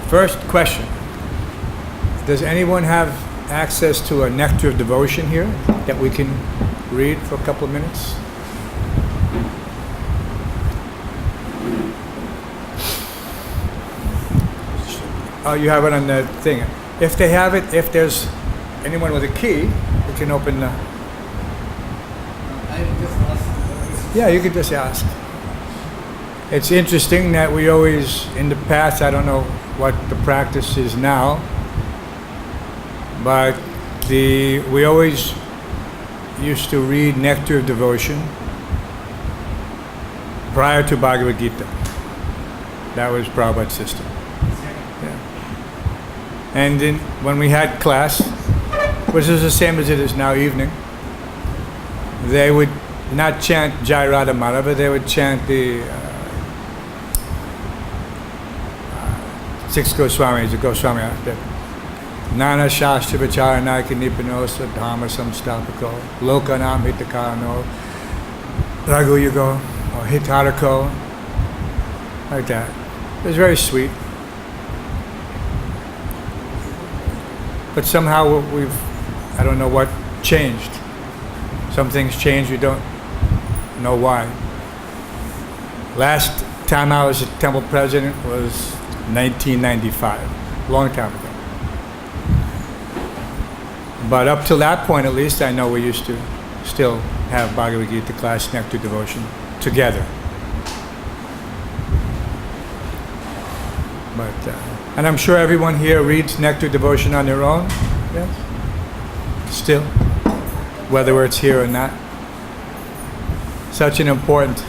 First question. Does anyone have access to a nectar of devotion here that we can read for a couple of minutes? Oh, you have it on the thing. If they have it, if there's anyone with a key, we can open the... I just asked. Yeah, you can just ask. It's interesting that we always, in the past, I don't know what the practice is now, but we always used to read Nectar of Devotion prior to Bhagavad-Gita. That was Prabhupada's system. Yeah. And then when we had class, which is the same as it is now, evening, they would not chant Jai Radha Madhava, they would chant the six Goswamis, the Goswami, Nana Shastra Vicharanaka Nipanosa Dhamma Samstapako, Lokanam Hitakarano, Raghu Yugo, or Hitarako, like that. It was very sweet. But somehow I don't know what changed. Some things changed, we don't know why. Last time I was a temple president was 1995, a long time ago. But up till that point, at least, I know we used to still have Bhagavad Gita class, Nectar Devotion, together. But, and I'm sure everyone here reads Nectar Devotion on their own, yes? Still, whether it's here or not. Such an important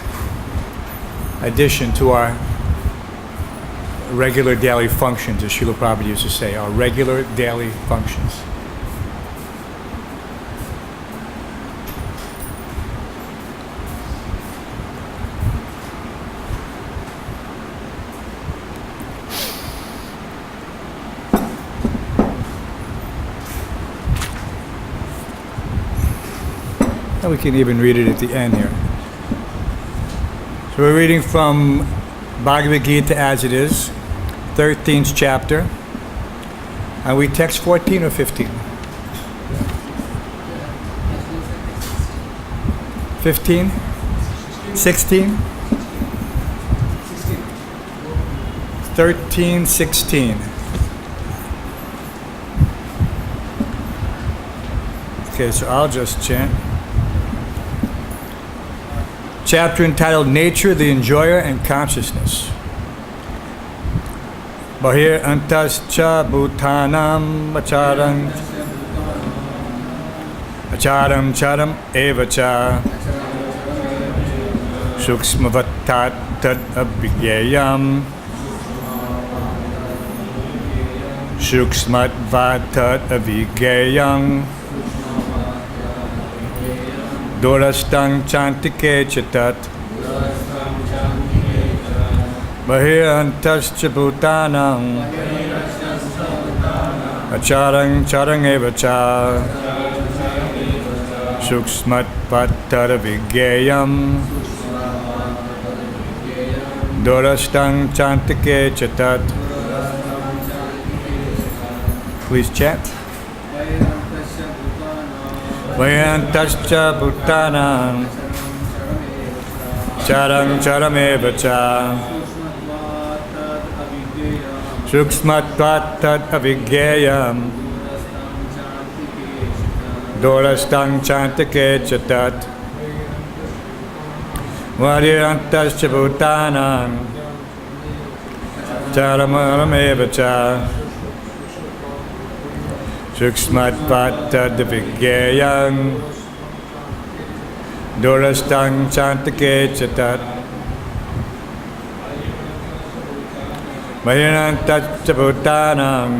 addition to our regular daily functions, as Srila Prabhupada used to say, our regular daily functions. And we can even read it at the end here. So we're reading from Bhagavad Gita as it is, 13th chapter. And we text 14 or 15? 15? 16? 13, 16. Okay, so I'll just chant. Chapter entitled Nature, the Enjoyer, and Consciousness. Bahir antascha bhutanam acharam charam evacha sukshmavatat tad abhyayam sukshmatvatat avigayam Dorastang chantike chatat Bahirantascha bhutanam Acharang charang evacha Sukshmat pattara vigayam Dorastang chantike chatat. Please chant. Vayantascha bhutanam charang charamevacha sukshmatvat tad avigyayam dorastang chantike chatat Vayantascha bhutanam charamamevacha Sukshmat tad avigyayam dorastang chantike chatat Vayantascha bhutanam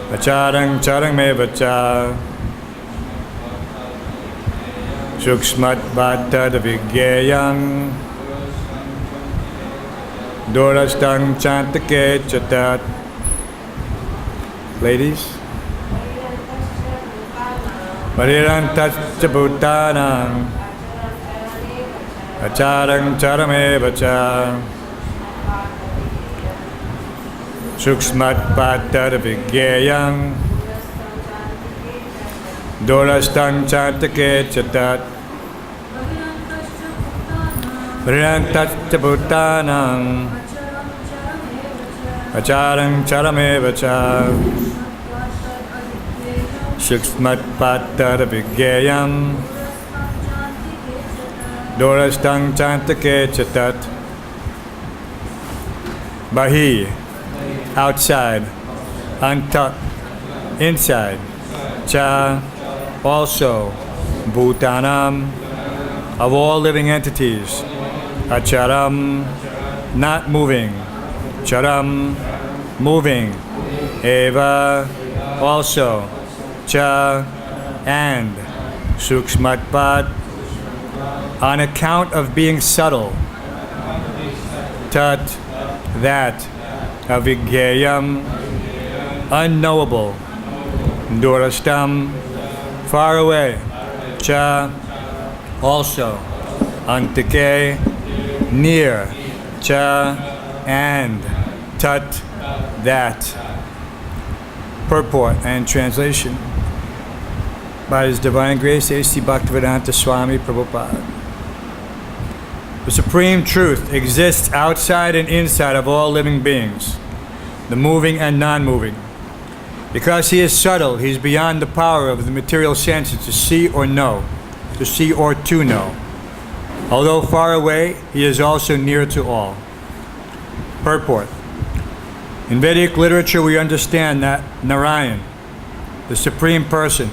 acharang charang mevacha Sukshmat tad avigyayam dorastang chantike chatat. Ladies? Varirantascha bhutanam acharang charameva cha suksmat patar vigyayam dorastang chantake chatat Varirantascha bhutanam acharang charameva cha suksmat patar vigyayam dorastang chantake chatat. Bahi, outside. Anta, inside. Cha, also. Bhutanam, of all living entities. Acharam, not moving. Charam, moving. Eva, also. Cha, and. Suksmatpat, on account of being subtle. Tat, that. Avigyayam, unknowable. Durastam, far away. Cha, also. Antike, near. Cha, and. Tat, that. Purport and translation by His Divine Grace A.C. Bhakti-Vedanta Swami Prabhupada. The Supreme Truth exists outside and inside of all living beings, the moving and non-moving. Because He is subtle, He is beyond the power of the material senses to see or know, to see or to know. Although far away, He is also near to all. Purport. In Vedic literature, we understand that Narayan, the Supreme Person,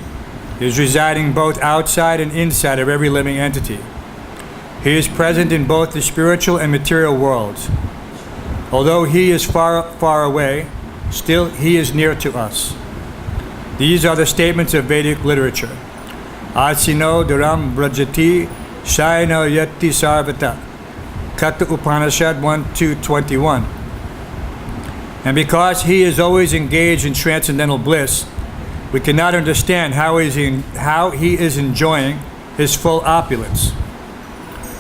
is residing both outside and inside of every living entity. He is present in both the spiritual and material worlds. Although He is far, far away, still He is near to us. These are the statements of Vedic literature. Asino Duram Brajati Shaino Yati Sarvata. Katha Upanishad 1-21. And because He is always engaged in transcendental bliss, we cannot understand how He is enjoying His full opulence.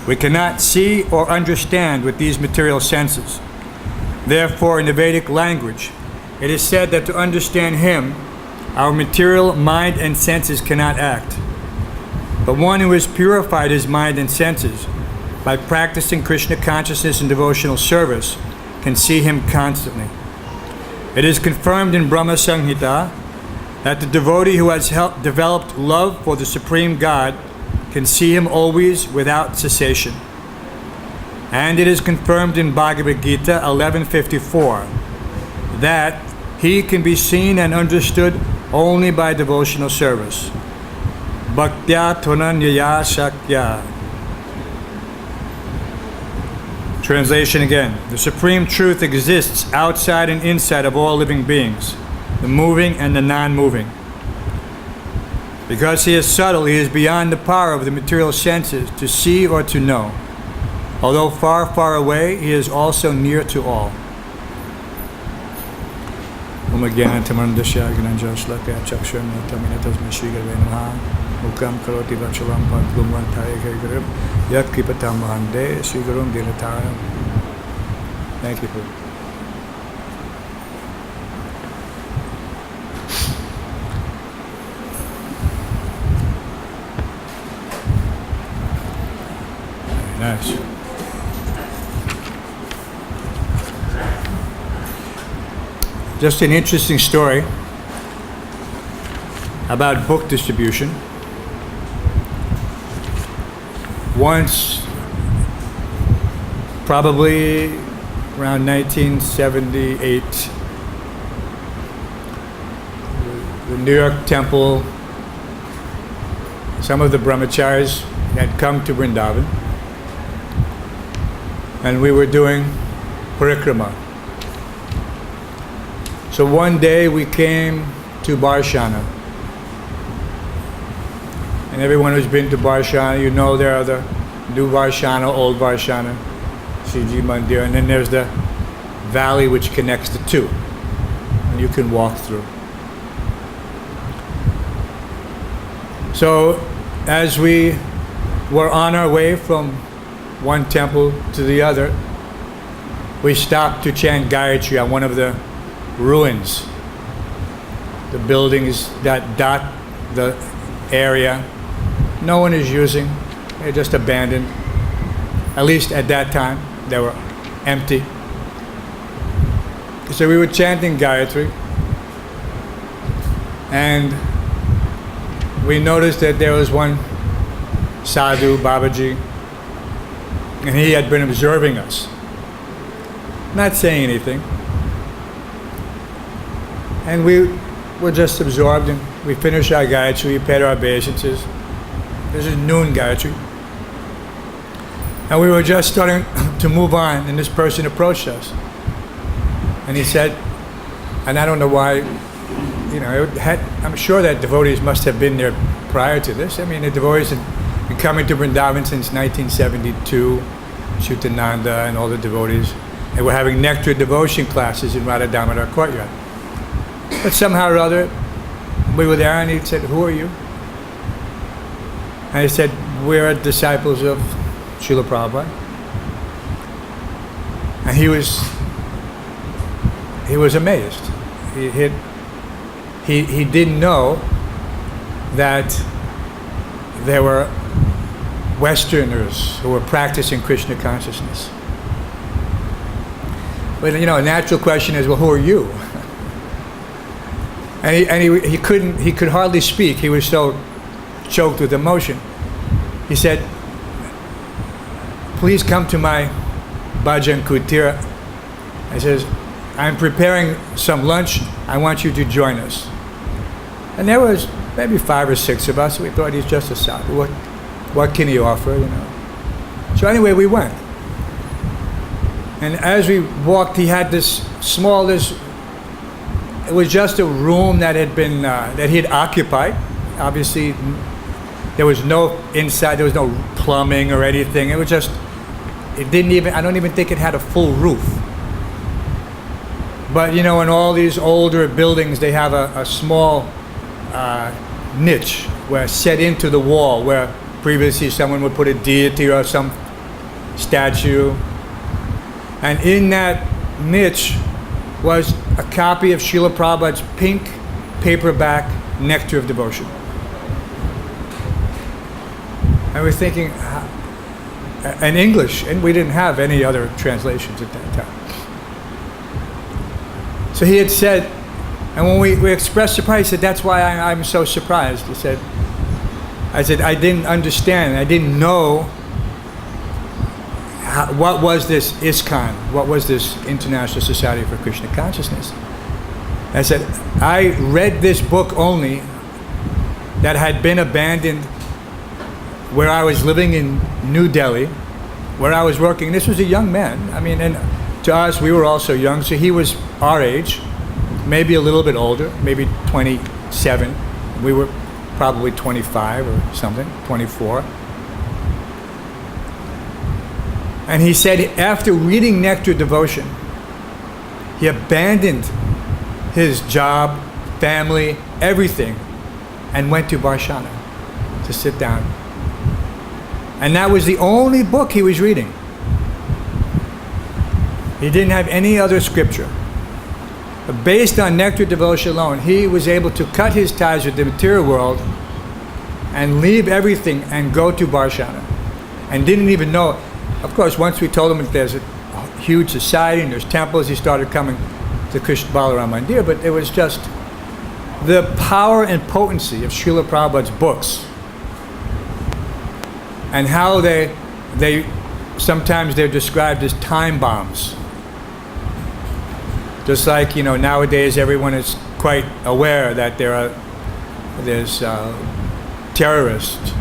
We cannot see or understand with these material senses. Therefore, in the Vedic language, it is said that to understand Him, our material mind and senses cannot act. But one who has purified his mind and senses by practicing Krishna consciousness and devotional service can see Him constantly. It is confirmed in Brahma Samhita that the devotee who has developed love for the Supreme God can see Him always without cessation. And it is confirmed in Bhagavad-Gita 11:54 that He can be seen and understood only by devotional service. Bhaktya Tunanyaya Shakya. Translation again. The Supreme Truth exists outside and inside of all living beings, the moving and the non-moving. Because He is subtle, He is beyond the power of the material senses to see or to know. Although far, far away, He is also near to all. Mukam karoti vachalam padlum vantaya kaigaram yat kipatam mahande srigaram dinataram. Thank you. Very nice. Just an interesting story about book distribution. Once, probably around 1978, the New York temple, some of the brahmacharis had come to Vrindavan, and we were doing parikrama. So one day we came to Barshana. And everyone who's been to Barshana, you know there are the new Varshana, old Varshana, Shiji Mandir, and then there's the valley which connects the two, and you can walk through. So as we were on our way from one temple to the other, we stopped to chant Gayatri on one of the ruins, the buildings that dot the area. No one is using, they're just abandoned. At least at that time, they were empty. So we were chanting Gayatri, and we noticed that there was one sadhu, Babaji, and he had been observing us, not saying anything. And we were just absorbed, and we finished our Gayatri, we paid our obeisances. This is noon Gayatri. And we were just starting to move on, and this person approached us. And he said, and I don't know why, I'm sure that devotees must have been there prior to this. I mean, the devotees had been coming to Vrindavan since 1972, Chutananda and all the devotees. They were having nectar devotion classes in Radha Damodar courtyard. But somehow or other, we were there, and he said, "Who are you?" And I said, "We're disciples of Srila Prabhupada." And he was amazed. He didn't know that there were Westerners who were practicing Krishna consciousness. But a natural question is, well, who are you? And he could hardly speak. He was so choked with emotion. He said, "Please come to my bhajan kutira." I says, "I'm preparing some lunch. I want you to join us." And there was maybe 5 or 6 of us. We thought, he's just a sadhu. What can he offer, So anyway, we went. And as we walked, he had this it was just a room that had been, that he had occupied. Obviously, there was no inside, there was no plumbing or anything. It was just, I don't even think it had a full roof. But in all these older buildings, they have a small niche where set into the wall, where previously someone would put a deity or some statue. And in that niche was a copy of Srila Prabhupada's pink paperback Nectar of Devotion. And we're thinking, in English, and we didn't have any other translations at that time. So he had said, and when we expressed surprise, he said, "That's why I'm so surprised." I said, "I didn't understand. I didn't know what was this ISKCON, what was this International Society for Krishna Consciousness." I said, "I read this book only that had been abandoned where I was living in New Delhi, where I was working." This was a young man. I mean, and to us, we were also young, so he was our age, maybe a little bit older, maybe 27. We were probably 25 or something, 24. And he said after reading Nectar Devotion, he abandoned his job, family, everything, and went to Varshana to sit down. And that was the only book he was reading. He didn't have any other scripture. But based on Nectar Devotion alone, he was able to cut his ties with the material world and leave everything and go to Varshana. And didn't even know. Of course, once we told him that there's a huge society and there's temples, he started coming to Krishna Balaram Mandir, but it was just the power and potency of Srila Prabhupada's books and how they sometimes they're described as time bombs. Just like, nowadays everyone is quite aware that there's terrorists,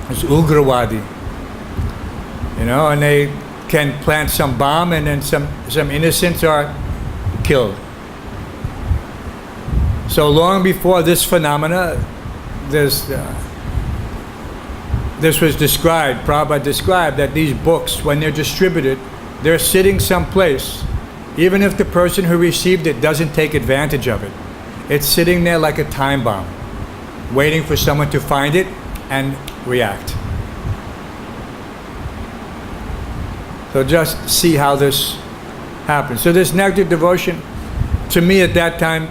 there's Ugrawadi, and they can plant some bomb and then some innocents are killed. So long before this phenomena, this was described, Prabhupada described that these books, when they're distributed, they're sitting someplace. Even if the person who received it doesn't take advantage of it, it's sitting there like a time bomb. waiting for someone to find it and react. So just see how this happens. So this nectar devotion, to me at that time,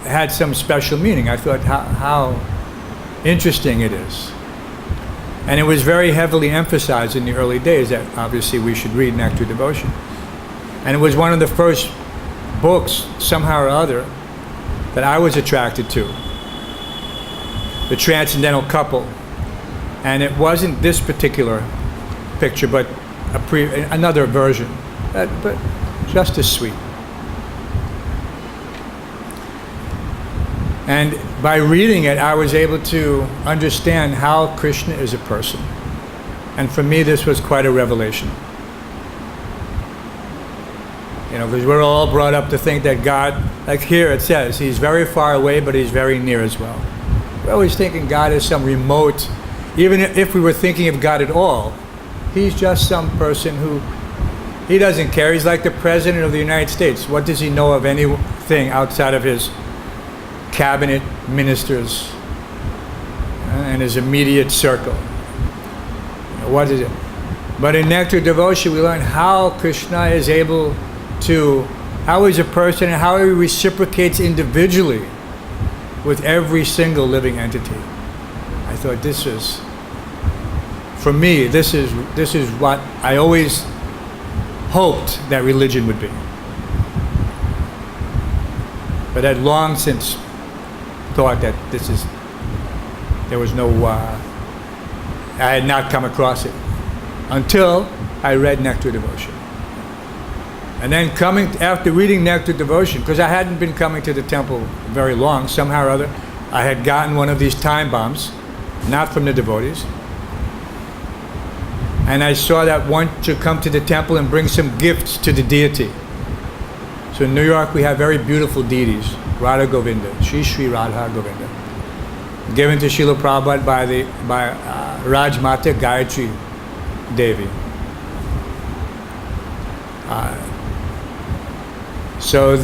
had some special meaning. I thought how interesting it is. And it was very heavily emphasized in the early days that obviously we should read Nectar Devotion. And it was one of the first books, somehow or other, that I was attracted to. The Transcendental Couple. And it wasn't this particular picture, but another version, but just as sweet. And by reading it, I was able to understand how Krishna is a person. And for me, this was quite a revelation. You know, because we're all brought up to think that God, like here it says, he's very far away, but he's very near as well. We're always thinking God is some remote, even if we were thinking of God at all, he's just some person who, he doesn't care. He's like the President of the United States. What does he know of anything outside of his cabinet ministers and his immediate circle? What is it? But in Nectar Devotion, we learn how Krishna is able to, how he's a person and how he reciprocates individually with every single living entity. I thought this is, for me, this is what I always hoped that religion would be. But I'd long since thought that there was no, I had not come across it until I read Nectar Devotion. And then after reading Nectar Devotion, because I hadn't been coming to the temple very long, somehow or other, I had gotten one of these time bombs, not from the devotees. And I saw that one should come to the temple and bring some gifts to the deity. So in New York, we have very beautiful deities, Radha Govinda, Shri Radha Govinda, given to Srila Prabhupada by Rajmata Gayatri Devi. So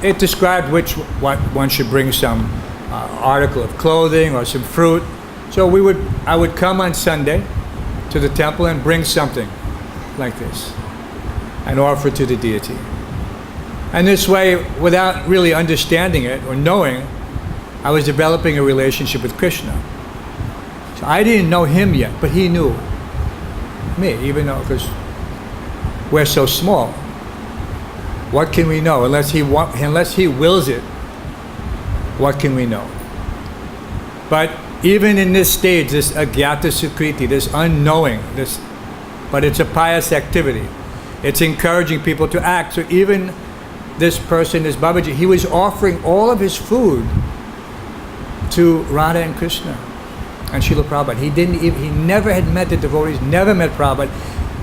it described what one should bring, some article of clothing or some fruit. So I would come on Sunday to the temple and bring something like this and offer to the deity. And this way, without really understanding it or knowing, I was developing a relationship with Krishna. So I didn't know him yet, but he knew me, even though, because we're so small. What can we know? Unless he wills it, what can we know? But even in this stage, this agyata sukriti, this unknowing, but it's a pious activity. It's encouraging people to act. So even this person, this Babaji, he was offering all of his food to Radha and Krishna and Srila Prabhupada. He never had met the devotees, never met Prabhupada.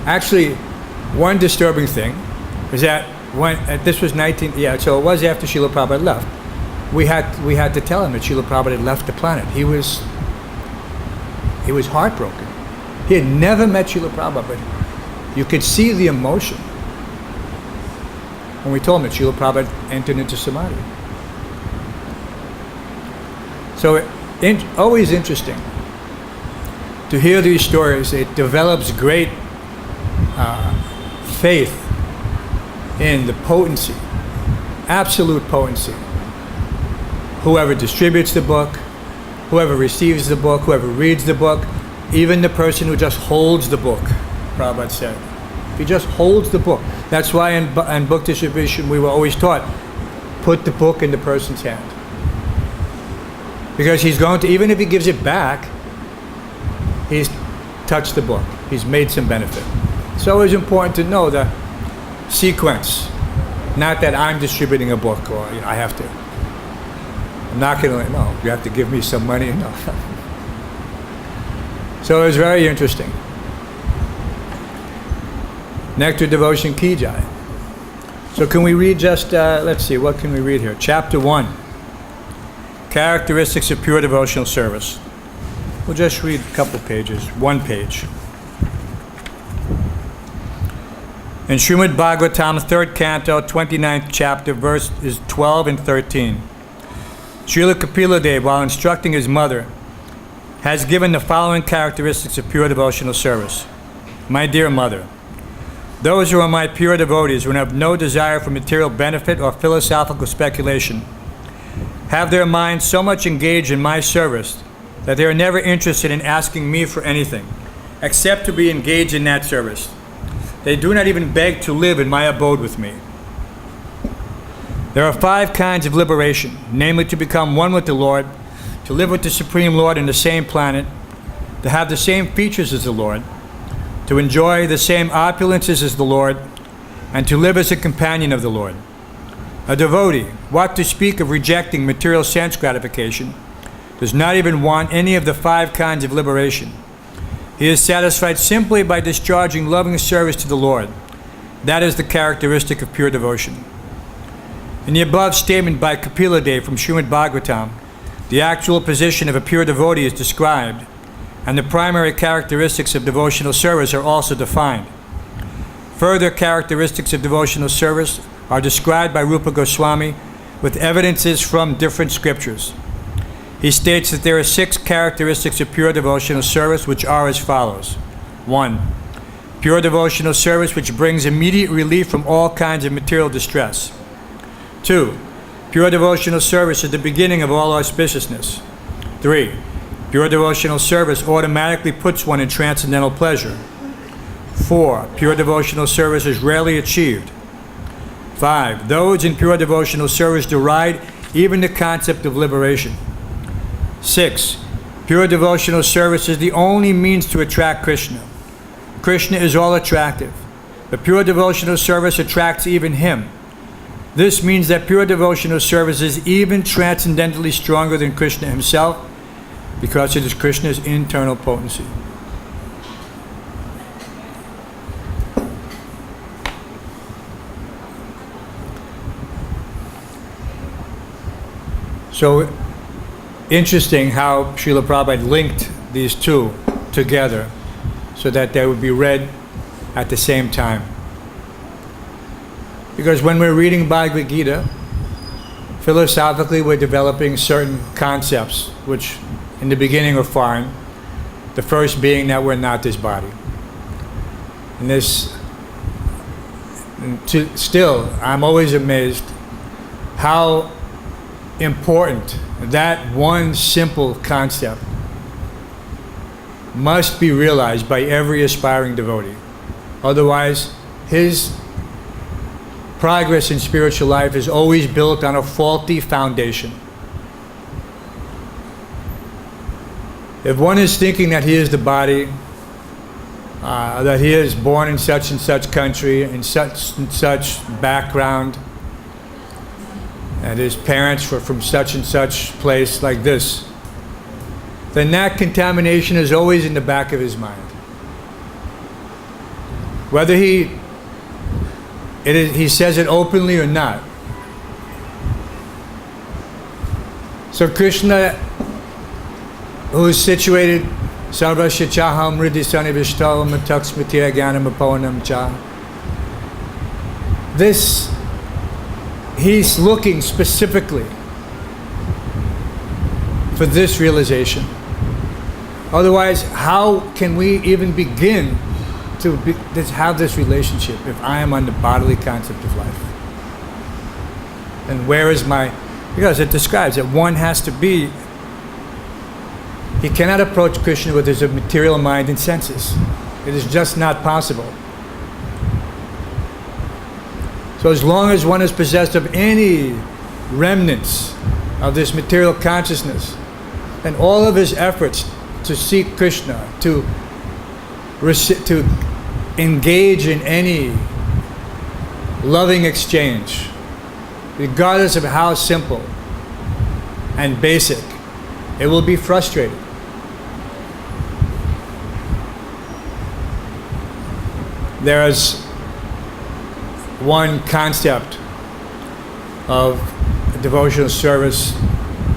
Actually, one disturbing thing is that this was so it was after Srila Prabhupada left. We had to tell him that Srila Prabhupada had left the planet. He was heartbroken. He had never met Srila Prabhupada, but you could see the emotion when we told him that Srila Prabhupada entered into Samadhi. So always interesting to hear these stories. It develops great faith in the potency, absolute potency. Whoever distributes the book, whoever receives the book, whoever reads the book, even the person who just holds the book, Prabhupada said. If he just holds the book. That's why in book distribution we were always taught, put the book in the person's hand. Because he's going to, even if he gives it back, he's touched the book. He's made some benefit. It's always important to know the sequence. Not that I'm distributing a book or I have to. I'm not going to, no, you have to give me some money. No. So it was very interesting. Nectar Devotion Ki Jai. So can we read just, let's see, what can we read here? Chapter 1. Characteristics of Pure Devotional Service. We'll just read a couple pages, one page. In Srimad Bhagavatam, 3rd canto, 29th chapter, verses 12 and 13. Srila Kapila Dev, while instructing his mother, has given the following characteristics of pure devotional service. My dear mother, those who are my pure devotees, who have no desire for material benefit or philosophical speculation, have their minds so much engaged in my service that they are never interested in asking me for anything, except to be engaged in that service. They do not even beg to live in my abode with me. There are 5 kinds of liberation, namely to become one with the Lord, to live with the Supreme Lord in the same planet, to have the same features as the Lord, to enjoy the same opulences as the Lord, and to live as a companion of the Lord. A devotee, what to speak of rejecting material sense gratification, does not even want any of the 5 kinds of liberation. He is satisfied simply by discharging loving service to the Lord. That is the characteristic of pure devotion. In the above statement by Kapila Dev from Srimad Bhagavatam, the actual position of a pure devotee is described, and the primary characteristics of devotional service are also defined. Further characteristics of devotional service are described by Rupa Goswami with evidences from different scriptures. He states that there are 6 characteristics of pure devotional service, which are as follows. 1. Pure devotional service which brings immediate relief from all kinds of material distress. 2. Pure devotional service is the beginning of all auspiciousness. 3. Pure devotional service automatically puts one in transcendental pleasure. 4. Pure devotional service is rarely achieved. 5. Those in pure devotional service deride even the concept of liberation. 6. Pure devotional service is the only means to attract Krishna. Krishna is all attractive, but pure devotional service attracts even him. This means that pure devotional service is even transcendently stronger than Krishna himself, because it is Krishna's internal potency. So interesting how Srila Prabhupada linked these 2 together so that they would be read at the same time. Because when we're reading Bhagavad-Gita, philosophically we're developing certain concepts which in the beginning are foreign. The first being that we're not this body. And still, I'm always amazed how important that one simple concept must be realized by every aspiring devotee. Otherwise, his progress in spiritual life is always built on a faulty foundation. If one is thinking that he is the body, that he is born in such and such country, in such and such background, and his parents were from such and such place like this, then that contamination is always in the back of his mind. Whether he says it openly or not. So Krishna, who is situated Sarvasya Chaham Riddhi Sanivishtavam Mataksmitiya Jnanam Apavanam Cha. He's looking specifically for this realization. Otherwise, how can we even begin to have this relationship if I am on the bodily concept of life? And where is because it describes that one has to be, he cannot approach Krishna with his material mind and senses. It is just not possible. So as long as one is possessed of any remnants of this material consciousness, then all of his efforts to seek Krishna, to engage in any loving exchange, regardless of how simple and basic, it will be frustrated. There's one concept of devotional service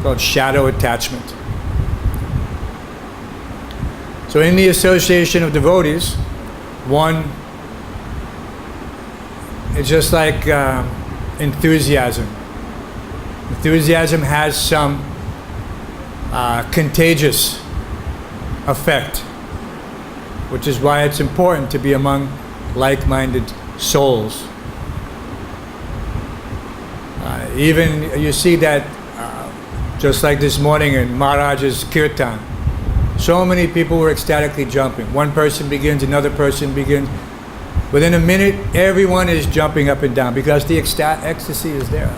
called shadow attachment. So in the association of devotees, one, it's just like enthusiasm. Enthusiasm has some contagious effect, which is why it's important to be among like-minded souls. Even you see that just like this morning in Maharaj's kirtan, so many people were ecstatically jumping. One person begins, another person begins. Within a minute, everyone is jumping up and down because the ecstasy is there.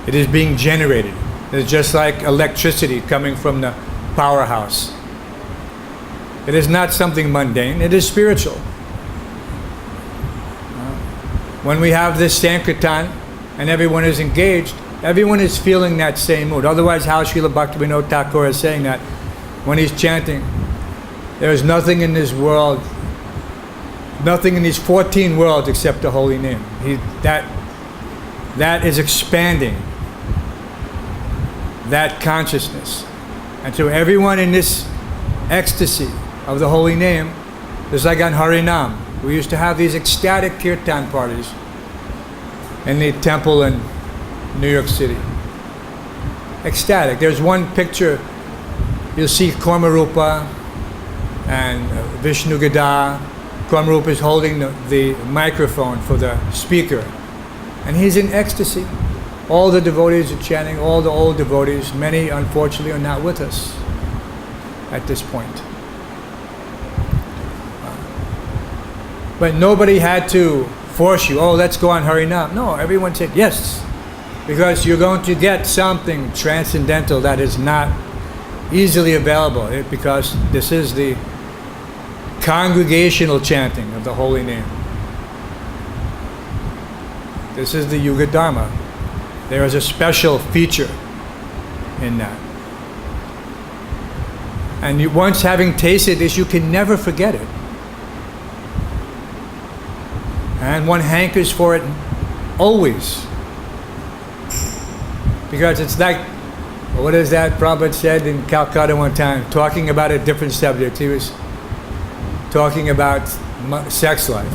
It is being generated. It's just like electricity coming from the powerhouse. It is not something mundane, it is spiritual. When we have this Sankirtan and everyone is engaged, everyone is feeling that same mood. Otherwise, how Srila Bhaktivinoda Thakur is saying that when he's chanting, there is nothing in this world, nothing in these 14 worlds except the holy name. That is expanding that consciousness. And so everyone in this ecstasy of the holy name is like on Harinam. We used to have these ecstatic kirtan parties in the temple in New York City. Ecstatic. There's one picture, you'll see Rupa and Vishnu Gada. Rupa is holding the microphone for the speaker. And he's in ecstasy. All the devotees are chanting, all the old devotees. Many, unfortunately, are not with us at this point. But nobody had to force you, oh, let's go on Harinam. No, everyone said yes, because you're going to get something transcendental that is not easily available, because this is the congregational chanting of the holy name. This is the Yuga Dharma. There is a special feature in that. And once having tasted this, you can never forget it. And one hankers for it always. Because it's like, what is that Prabhupada said in Calcutta one time, talking about a different subject. He was talking about sex life.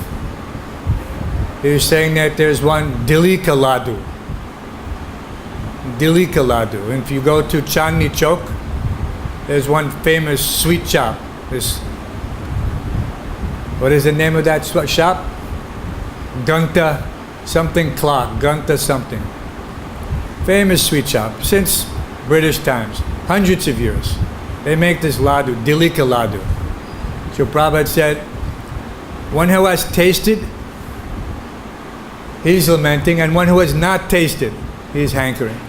He was saying that there's one Dilika Ladu. Dilika Ladu. And if you go to Chandni Chowk, there's one famous sweet shop. What is the name of that shop? Ganta something clock, Ganta something. Famous sweet shop since British times, hundreds of years. They make this ladu, Dilika Ladu. So Prabhupada said, one who has tasted, he's lamenting, and one who has not tasted, he's hankering.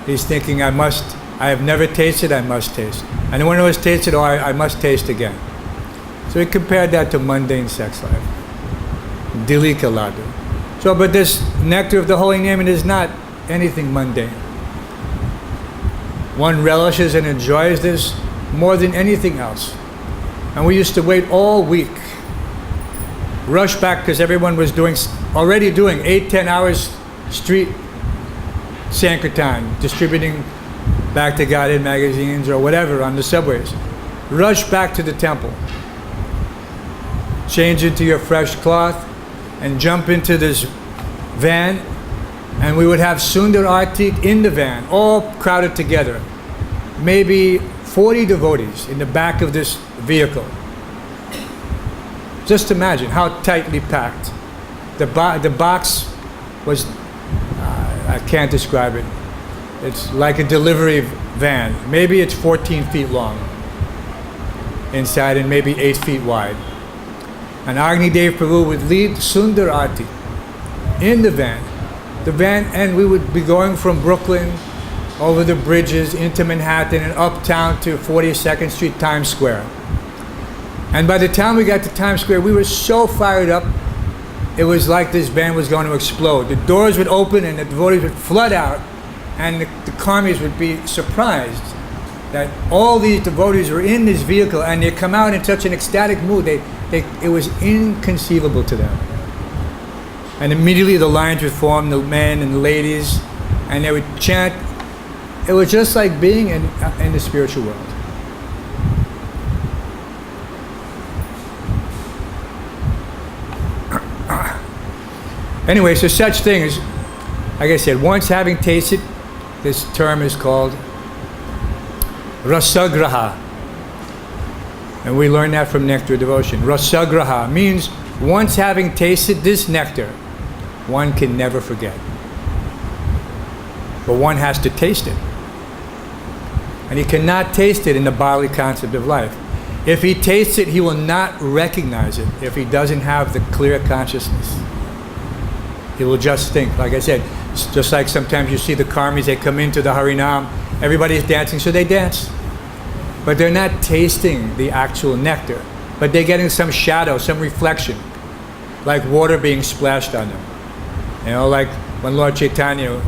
He's thinking, I have never tasted, I must taste. And the one who has tasted, I must taste again. So he compared that to mundane sex life. Dilika Ladu. So, but this nectar of the holy name, it is not anything mundane. One relishes and enjoys this more than anything else. And we used to wait all week, rush back because everyone was already doing 8-10 hours street Sankirtan, distributing back to Godhead magazines or whatever on the subways. Rush back to the temple, change into your fresh cloth, and jump into this van, and we would have Sundar Arti in the van, all crowded together. Maybe 40 devotees in the back of this vehicle. Just imagine how tightly packed. The box was, I can't describe it. It's like a delivery van. Maybe it's 14 feet long inside and maybe 8 feet wide. And Agni Dev Prabhu would lead Sundar Arti in the van. And we would be going from Brooklyn over the bridges into Manhattan and uptown to 42nd Street, Times Square. And by the time we got to Times Square, we were so fired up, it was like this van was going to explode. The doors would open and the devotees would flood out, and the karmis would be surprised that all these devotees were in this vehicle, and they come out in such an ecstatic mood. It was inconceivable to them. And immediately the lines would form, the men and the ladies, and they would chant. It was just like being in the spiritual world. Anyway, so such things, like I said, once having tasted, this term is called rasagraha. And we learn that from nectar devotion. Rasagraha means once having tasted this nectar, one can never forget. But one has to taste it. And he cannot taste it in the bodily concept of life. If he tastes it, he will not recognize it if he doesn't have the clear consciousness. He will just think, like I said, it's just like sometimes you see the karmis, they come into the Harinam, everybody's dancing, so they dance. But they're not tasting the actual nectar, but they're getting some shadow, some reflection, like water being splashed on them. You know, like when Lord Chaitanya,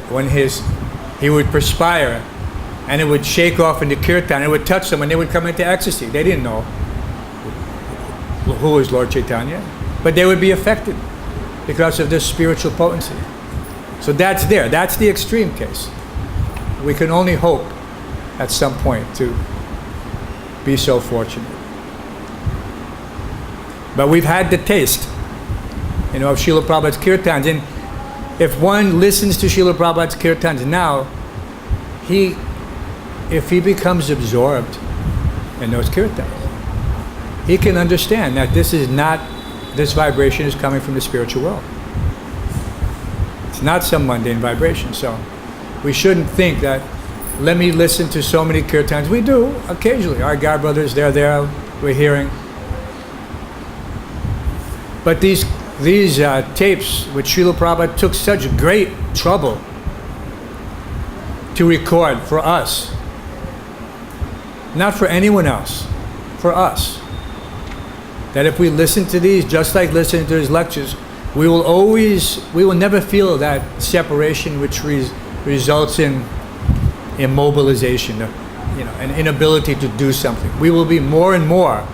when he would perspire, and it would shake off into kirtan, it would touch them, and they would come into ecstasy. They didn't know who was Lord Chaitanya, but they would be affected because of this spiritual potency. So that's there. That's the extreme case. We can only hope at some point to be so fortunate. But we've had the taste, of Srila Prabhupada's kirtans. And if one listens to Srila Prabhupada's kirtans now, if he becomes absorbed in those kirtans, he can understand that this vibration is coming from the spiritual world. It's not some mundane vibration. So we shouldn't think that, let me listen to so many kirtans. We do occasionally. Our God brothers, they're there, we're hearing. But these tapes, which Srila Prabhupada took such great trouble to record for us, not for anyone else, for us, that if we listen to these, just like listening to his lectures, we will never feel that separation which results in immobilization, an inability to do something. We will be more and more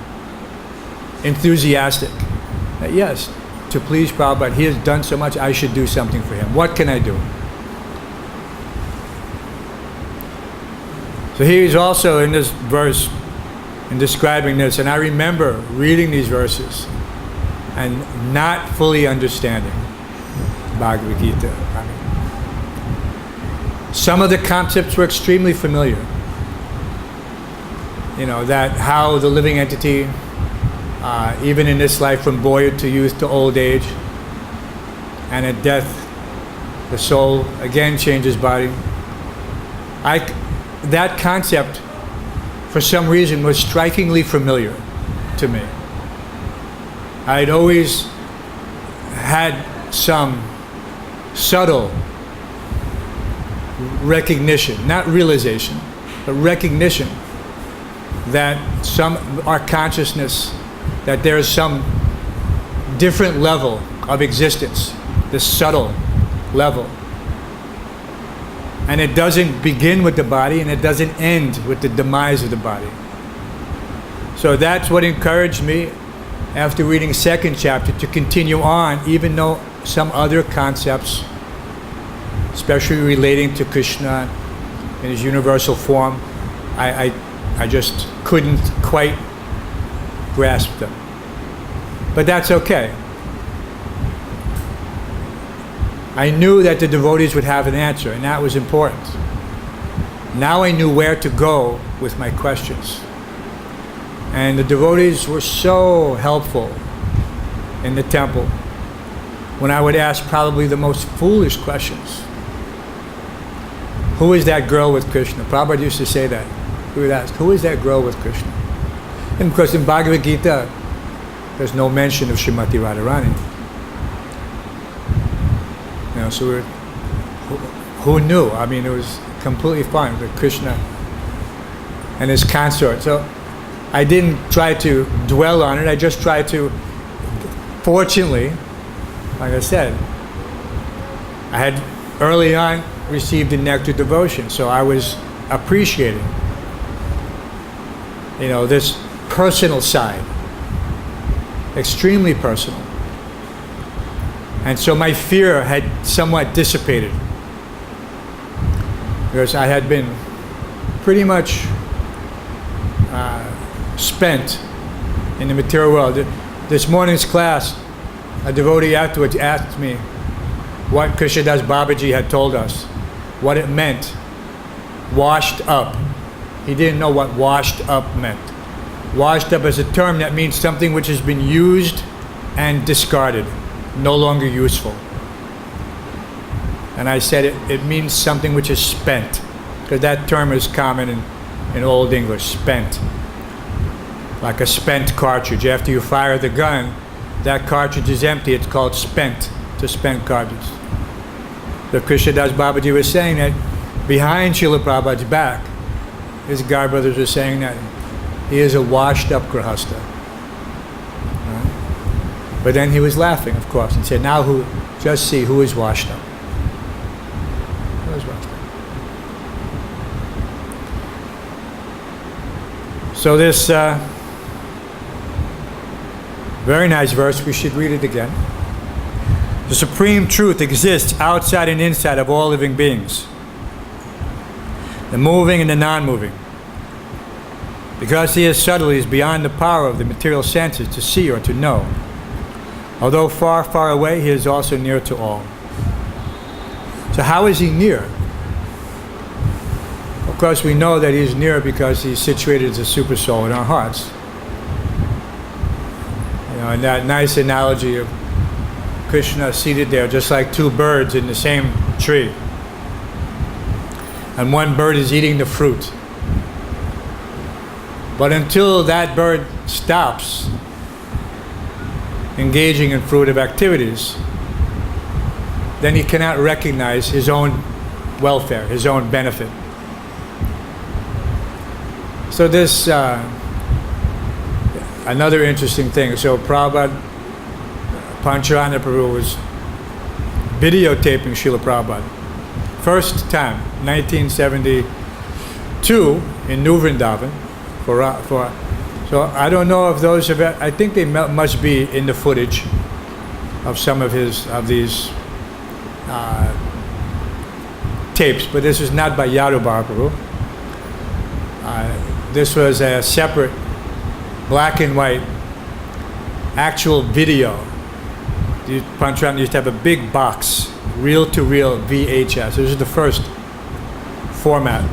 enthusiastic. Yes, to please Prabhupada, he has done so much, I should do something for him. What can I do? So he is also in this verse, in describing this, and I remember reading these verses and not fully understanding Bhagavad-Gita. Some of the concepts were extremely familiar. That how the living entity, even in this life, from boyhood to youth to old age, and at death, the soul again changes body. That concept, for some reason, was strikingly familiar to me. I'd always had some subtle recognition, not realization, but recognition that our consciousness, that there is some different level of existence, this subtle level. And it doesn't begin with the body, and it doesn't end with the demise of the body. So that's what encouraged me, after reading second chapter, to continue on, even though some other concepts, especially relating to Krishna in his universal form, I just couldn't quite grasp them. But that's okay. I knew that the devotees would have an answer, and that was important. Now I knew where to go with my questions. And the devotees were so helpful in the temple when I would ask probably the most foolish questions. Who is that girl with Krishna? Prabhupada used to say that. We would ask, who is that girl with Krishna? And of course in Bhagavad-Gita, there's no mention of Srimati Radharani. So who knew? I mean, it was completely fine with Krishna and his consort. So I didn't try to dwell on it. I just tried to, fortunately, like I said, I had early on received a nectar devotion, so I was appreciating, this personal side, extremely personal. And so my fear had somewhat dissipated, because I had been pretty much spent in the material world. This morning's class, a devotee afterwards asked me, what Krishnadas Babaji had told us, what it meant, washed up. He didn't know what washed up meant. Washed up is a term that means something which has been used and discarded, no longer useful. And I said it means something which is spent, because that term is common in Old English, spent. Like a spent cartridge. After you fire the gun, that cartridge is empty, it's called spent. It's a spent cartridge. So Krishnadas Babaji was saying that behind Srila Prabhupada's back, his God brothers were saying that he is a washed up grahasta. Right? But then he was laughing, of course, and said, now just see who is washed up. Who is washed up? So this very nice verse, we should read it again. The supreme truth exists outside and inside of all living beings, the moving and the non-moving. Because he is subtle, he is beyond the power of the material senses to see or to know. Although far, far away, he is also near to all. So how is he near? Of course, we know that he is near because he's situated as a super soul in our hearts. You know, and that nice analogy of Krishna seated there, just like two birds in the same tree. And one bird is eating the fruit. But until that bird stops engaging in fruitive activities, then he cannot recognize his own welfare, his own benefit. So this, another interesting thing. So Prabhupada, Pancharana Prabhu was videotaping Srila Prabhupada. First time, 1972, in New Vrindavan. So I don't know if those have. I think they must be in the footage of some of these tapes. But this was not by Yadu Prabhu. This was a separate black and white actual video. Pancharana used to have a big box, reel-to-reel VHS. This is the first format.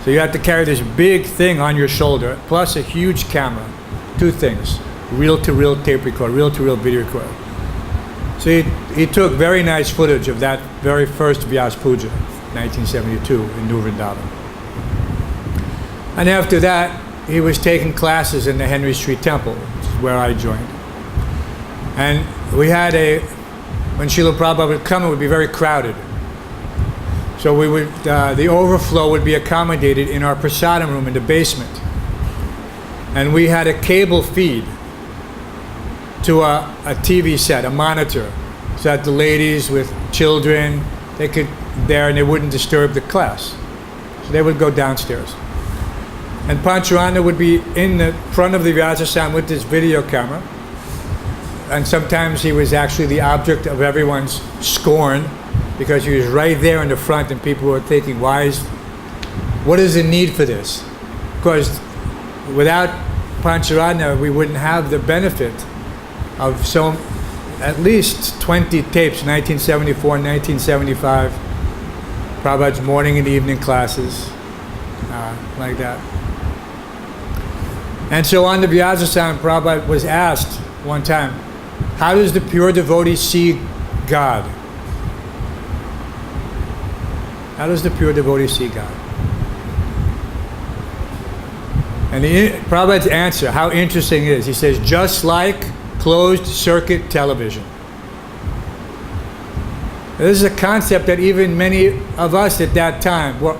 So you have to carry this big thing on your shoulder, plus a huge camera. Two things, reel-to-reel tape recorder, reel-to-reel video recorder. So he took very nice footage of that very first Vyas Puja, 1972, in New Vrindavan. And after that, he was taking classes in the Henry Street Temple, which is where I joined. And we had when Srila Prabhupada would come, it would be very crowded. So we would, the overflow would be accommodated in our prasadam room in the basement. And we had a cable feed to a TV set, a monitor, so that the ladies with children, they could there and they wouldn't disturb the class. So they would go downstairs. And Pancharana would be in the front of the Vyasasam with this video camera. And sometimes he was actually the object of everyone's scorn, because he was right there in the front and people were thinking, what is the need for this? Because without Pancharana, we wouldn't have the benefit of at least 20 tapes, 1974, 1975, Prabhupada's morning and evening classes, like that. And so on the Vyasasam, Prabhupada was asked one time, how does the pure devotee see God? How does the pure devotee see God? And Prabhupada's answer, how interesting it is. He says, just like closed circuit television. This is a concept that even many of us at that time were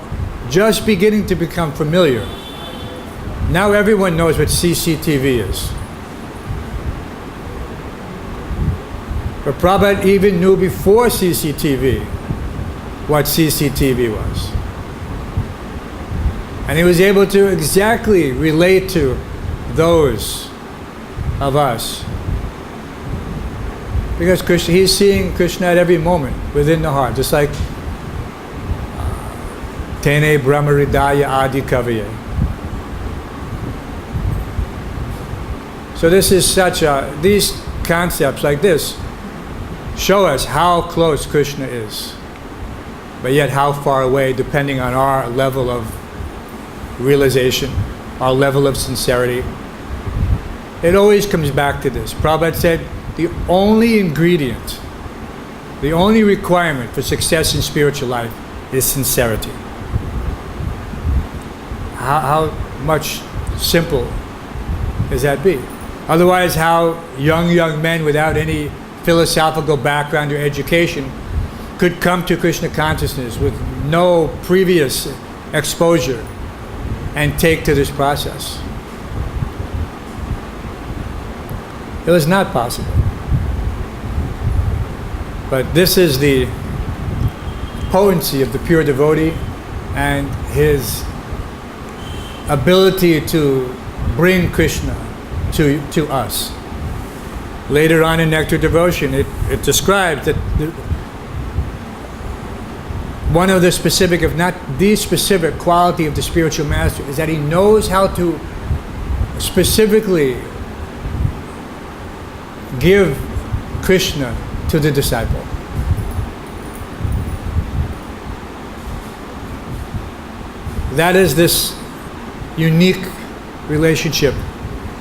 just beginning to become familiar. Now everyone knows what CCTV is. But Prabhupada even knew before CCTV what CCTV was. And he was able to exactly relate to those of us. Because Krishna, he's seeing Krishna at every moment within the heart, just like Tene Brahmaridaya Adi Kavye. So this is these concepts like this show us how close Krishna is, but yet how far away, depending on our level of realization, our level of sincerity. It always comes back to this. Prabhupada said, the only ingredient, the only requirement for success in spiritual life is sincerity. How much simple does that be? Otherwise, how young men without any philosophical background or education could come to Krishna consciousness with no previous exposure and take to this process? It was not possible. But this is the potency of the pure devotee and his ability to bring Krishna to us. Later on in Nectar Devotion, it describes that one of the specific, if not the specific quality of the spiritual master is that he knows how to specifically give Krishna to the disciple. That is this unique relationship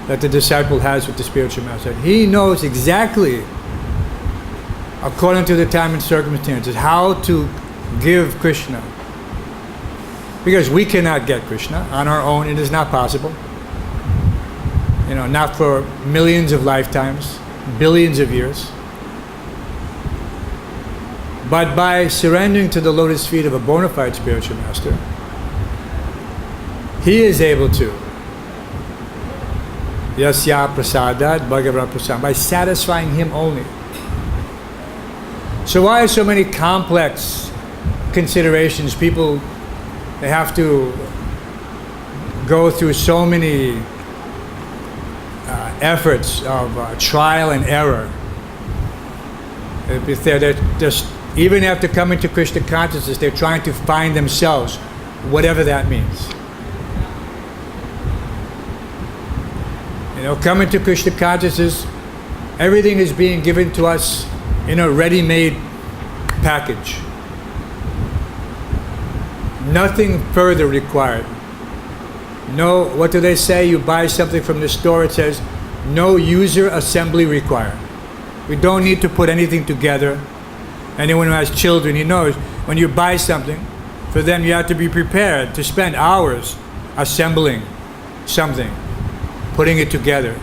that the disciple has with the spiritual master. He knows exactly, according to the time and circumstances, how to give Krishna. Because we cannot get Krishna on our own. It is not possible. Not for millions of lifetimes, billions of years. But by surrendering to the lotus feet of a bona fide spiritual master, he is able to. Yasya prasadat bhagavat prasad, by satisfying him only. So why are so many complex considerations? People, they have to go through so many efforts of trial and error. If they're just, even after coming to Krishna consciousness, they're trying to find themselves, whatever that means. Coming to Krishna consciousness, everything is being given to us in a ready-made package. Nothing further required. No, what do they say? You buy something from the store, it says, no user assembly required. We don't need to put anything together. Anyone who has children, he knows when you buy something, for them you have to be prepared to spend hours assembling something, putting it together.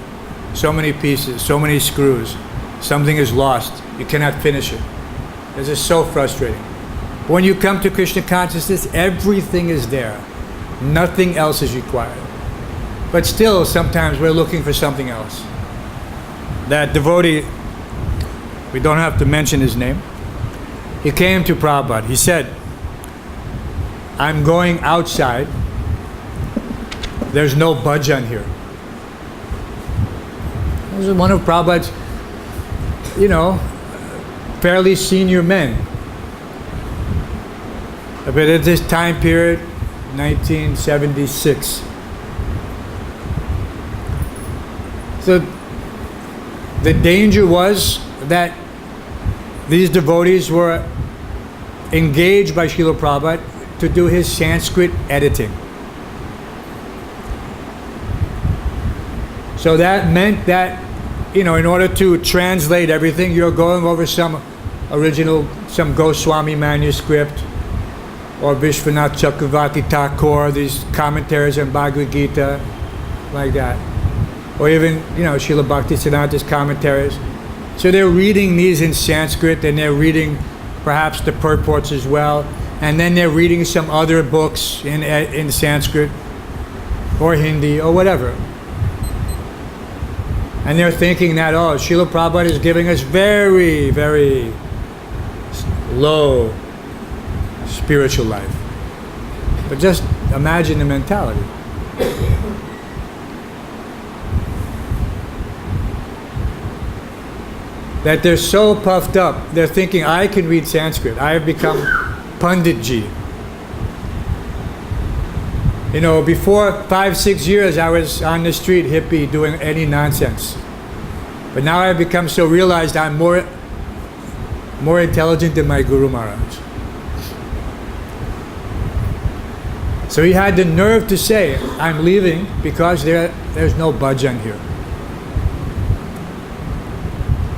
So many pieces, so many screws. Something is lost. You cannot finish it. This is so frustrating. When you come to Krishna consciousness, everything is there. Nothing else is required. But still, sometimes we're looking for something else. That devotee, we don't have to mention his name, he came to Prabhupada. He said, I'm going outside. There's no bhajan here. This is one of Prabhupada's, fairly senior men. But at this time period, 1976. So the danger was that these devotees were engaged by Srila Prabhupada to do his Sanskrit editing. So that meant that, in order to translate everything, you're going over some Goswami manuscript, or Vishwanath Chakravarti Thakur, these commentaries on Bhagavad-Gita, like that. Or even, Srila Bhakti-Siddhanta's commentaries. So they're reading these in Sanskrit, and they're reading perhaps the purports as well, and then they're reading some other books in Sanskrit, or Hindi, or whatever. And they're thinking that, Srila Prabhupada is giving us very, very low spiritual life. But just imagine the mentality. That they're so puffed up, they're thinking, I can read Sanskrit. I have become Panditji. Before 5-6 years, I was on the street hippie doing any nonsense. But now I've become so realized I'm more more intelligent than my Guru Maharaj. So he had the nerve to say, I'm leaving because there's no bhajan here.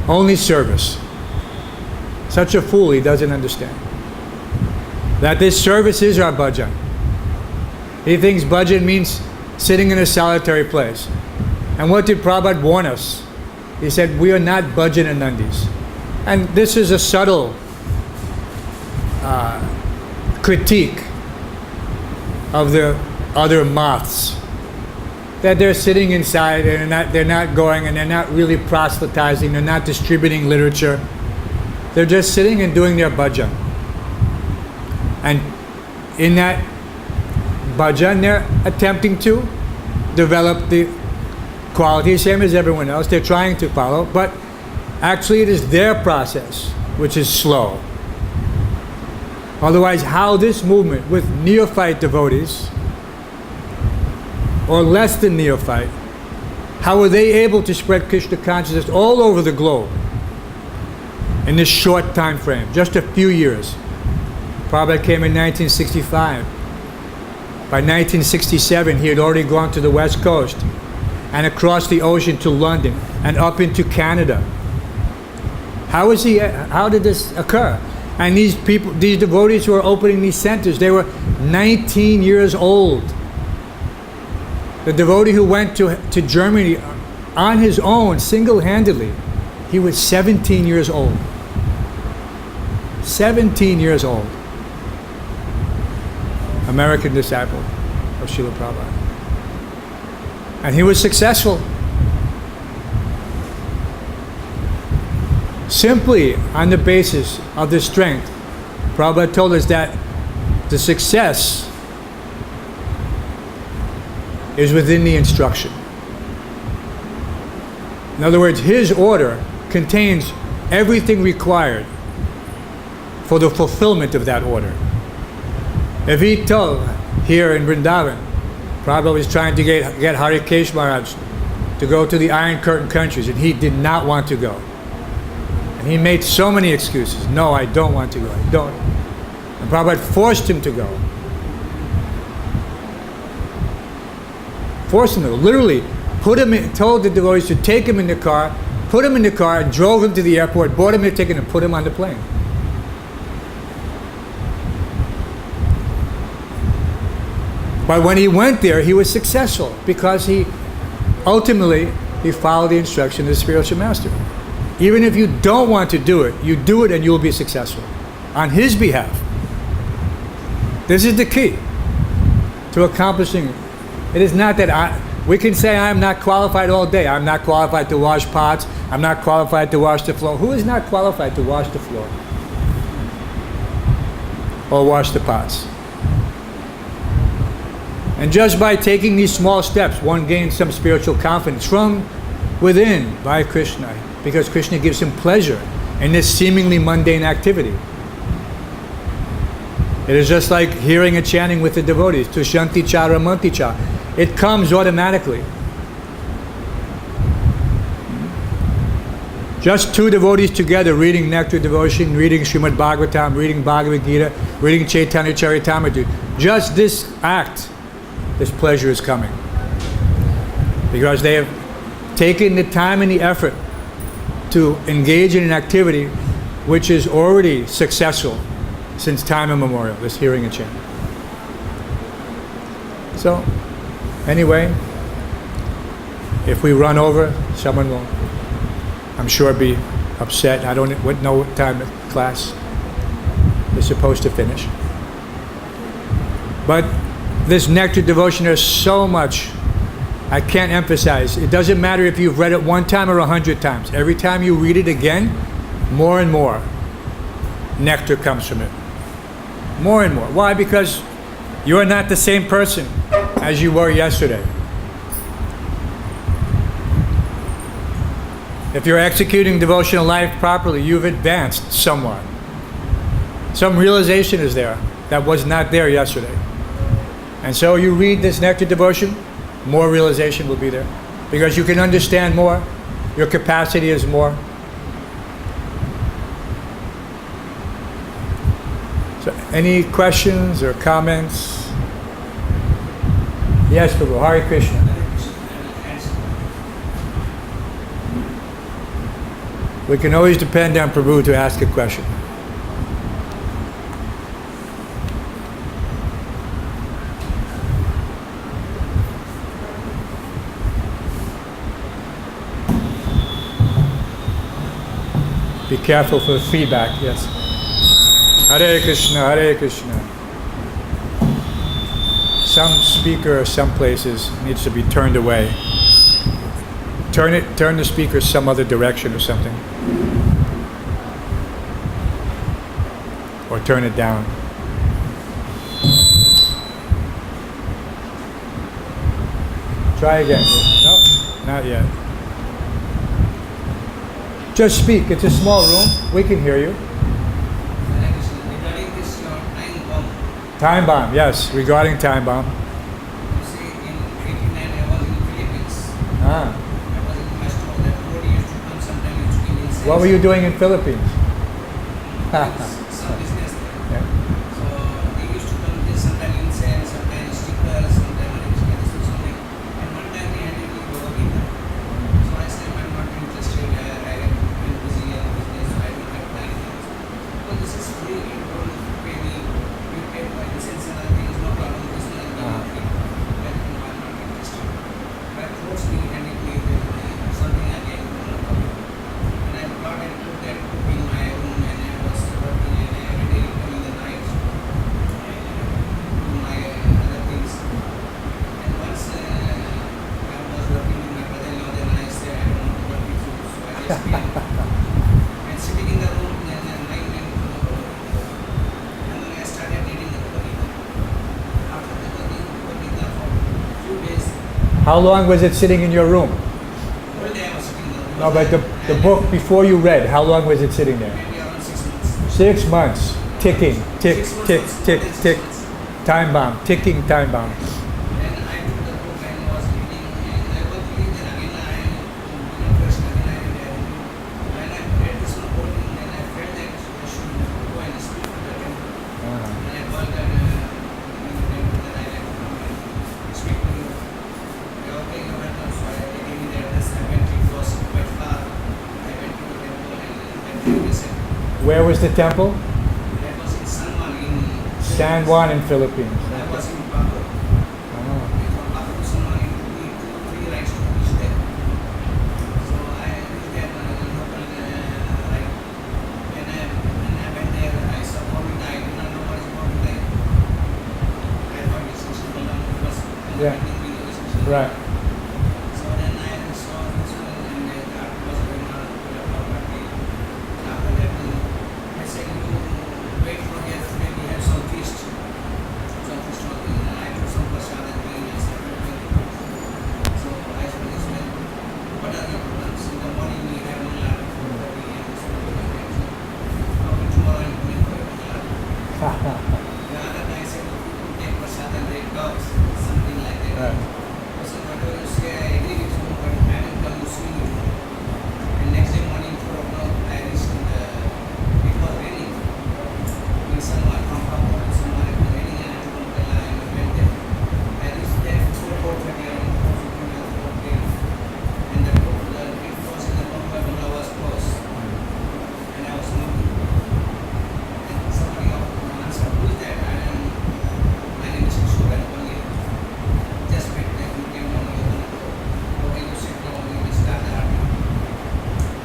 Only service. Such a fool, he doesn't understand that this service is our bhajan. He thinks bhajan means sitting in a solitary place. And what did Prabhupada warn us? He said, we are not bhajan anandis. And this is a subtle critique of the other moths. That they're sitting inside and they're not going and they're not really proselytizing, they're not distributing literature. They're just sitting and doing their bhajan. And in that bhajan, they're attempting to develop the qualities, same as everyone else. They're trying to follow, but actually it is their process which is slow. Otherwise, how this movement with neophyte devotees, or less than neophyte, how were they able to spread Krishna consciousness all over the globe in this short time frame, just a few years? Prabhupada came in 1965. By 1967, he had already gone to the West Coast and across the ocean to London and up into Canada. How did this occur? And these people, these devotees who are opening these centers, they were 19 years old. The devotee who went to Germany on his own, single-handedly, he was 17 years old. 17 years old. American disciple of Srila Prabhupada. And he was successful. Simply on the basis of the strength. Prabhupada told us that the success is within the instruction. In other words, his order contains everything required for the fulfillment of that order. If he told here in Vrindavan, Prabhupada was trying to get Harikesh Maharaj to go to the Iron Curtain countries, and he did not want to go. And he made so many excuses. No, I don't want to go. I don't. And Prabhupada forced him to go. Forced him to go. Literally, told the devotees to take him in the car, put him in the car, and drove him to the airport, bought him a ticket, and put him on the plane. But when he went there, he was successful because he ultimately followed the instruction of the spiritual master. Even if you don't want to do it, you do it and you will be successful on his behalf. This is the key to accomplishing it. It is not that we can say I'm not qualified all day. I'm not qualified to wash pots. I'm not qualified to wash the floor. Who is not qualified to wash the floor or wash the pots? And just by taking these small steps, one gains some spiritual confidence from within by Krishna, because Krishna gives him pleasure in this seemingly mundane activity. It is just like hearing and chanting with the devotees, Tushanti cha ramanti cha. It comes automatically. Just two devotees together reading Nectar Devotion, reading Srimad Bhagavatam, reading Bhagavad-Gita, reading Chaitanya Charitamrita. Just this act, this pleasure is coming. Because they have taken the time and the effort to engage in an activity which is already successful since time immemorial, this hearing and chanting. So, anyway, if we run over, someone will, I'm sure, be upset. I don't know what time the class is supposed to finish. But this Nectar Devotion, there's so much I can't emphasize. It doesn't matter if you've read it one time or 100 times. Every time you read it again, more and more nectar comes from it. More and more. Why? Because you are not the same person as you were yesterday. If you're executing devotional life properly, you've advanced somewhat. Some realization is there that was not there yesterday. And so you read this Nectar Devotion, more realization will be there. Because you can understand more, your capacity is more. So, any questions or comments? Yes, Prabhu. Hare Krishna. We can always depend on Prabhu to ask a question. Be careful for feedback, yes. Hare Krishna, Hare Krishna. Some speaker or some places needs to be turned away. Turn the speaker some other direction or something. Or turn it down. Try again. No, not yet. Just speak. It's a small room. We can hear you. Regarding this time bomb, Time bomb, yes. Regarding time bomb. you see, in 89 I was in the Philippines. Ah. I was in my store. That road used to come sometime used to give insects. What were you doing in Philippines? Some business there. Yeah. So they used to come this sometimes incense, sometimes stickers, sometimes something. And one time they handed me Bhagavad-Gita. So I said I'm not interested. I am busy in business, so I don't have time. But this is free. You don't pay me. You pay for incense and other things. No problem. This one is not free. I think I'm not interested. But forced me handed me something again. No problem. And I brought and put that book in my room and I was working and every day coming the night and do my other things. And once I was working with my brother-in-law, then I said I don't want to work with you, so I just came. And sitting in the room and then lying and then I started reading the Bhagavad-Gita. After the Bhagavad-Gita for a few days, How long was it sitting in your room? whole day I was sitting in the room. No, but the book before you read, how long was it sitting there? Maybe around 6 months. 6 months. Ticking. Tick, 6 months tick, was tick, more than 6 tick. months. Time bomb. Ticking time bomb. Then I took the book and was reading and I was reading then again I question again I read and when I read this one whole thing then I felt that I should go and speak to the temple. And I called that temple that I like to come and speak to you. They were okay, you're welcome. So they gave me the address. I went, it was quite far. I went to the temple and then they said Where was the temple? that was in San Juan in San Juan in Philippines. I was in Paco. Oh. From Paco to San Juan, it took me 2-3 rides to reach there. So I reached there local ride. When I went there, I saw Bhagavad-Gita. I did not know what is Bhagavad-Gita. I thought it's simple because Yeah. Right. So then I saw this one and that was very much property. After that, I said, you wait for here, today we have some feast. Some feast on the and I took some prasad and then I said, so I said, this man, what are your problems? In the morning we have one lot of 4:30 and this one okay, tomorrow I'm going for one lot. The other guy said, if you could take prasad and take dogs, something like that. Right. I said, whatever you say, I agree with you, but I will come to see you. And next day morning, 4 o'clock, I reached it was raining. In Sanwar, from Papa to Sanwar, it was raining and I took umbrella and I went there. I reached there at 4:30 around 4:15 or 4:10. And the door, it was in the Bombay Bangla was closed. And I was knocking. And somebody answered, who is that? My name is Kishore and Bangla. Just wait there, you came down, you open the door. Okay, you sit down, you will start the arti.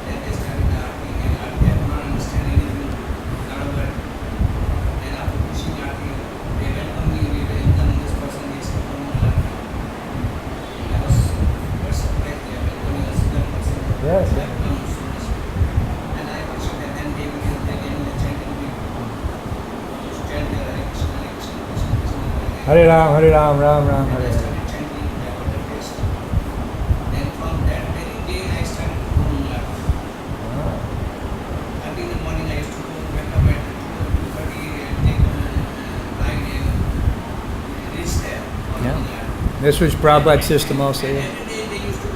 Then they started the arti and arti, I could not understand anything, not a word. Then after pushing arti, they welcome me, we welcome this person, this person, I was quite surprised, they welcoming a single person. Yes, I yeah. welcome so much. And I appreciate that then they gave me the chanting me. To chant there, Hare Krishna, Hare Krishna, Krishna Krishna, Hare Hare. Hare Ram, Ram Ram, And I Hare Ram. started chanting, I got the taste. Then from that very day, I started to go on life. Early in the morning, I used to go wake up at 2:30 and take a ride and reach there. On Yeah. Moonlight. This was Prabhupada's system also, And yeah. every day they used to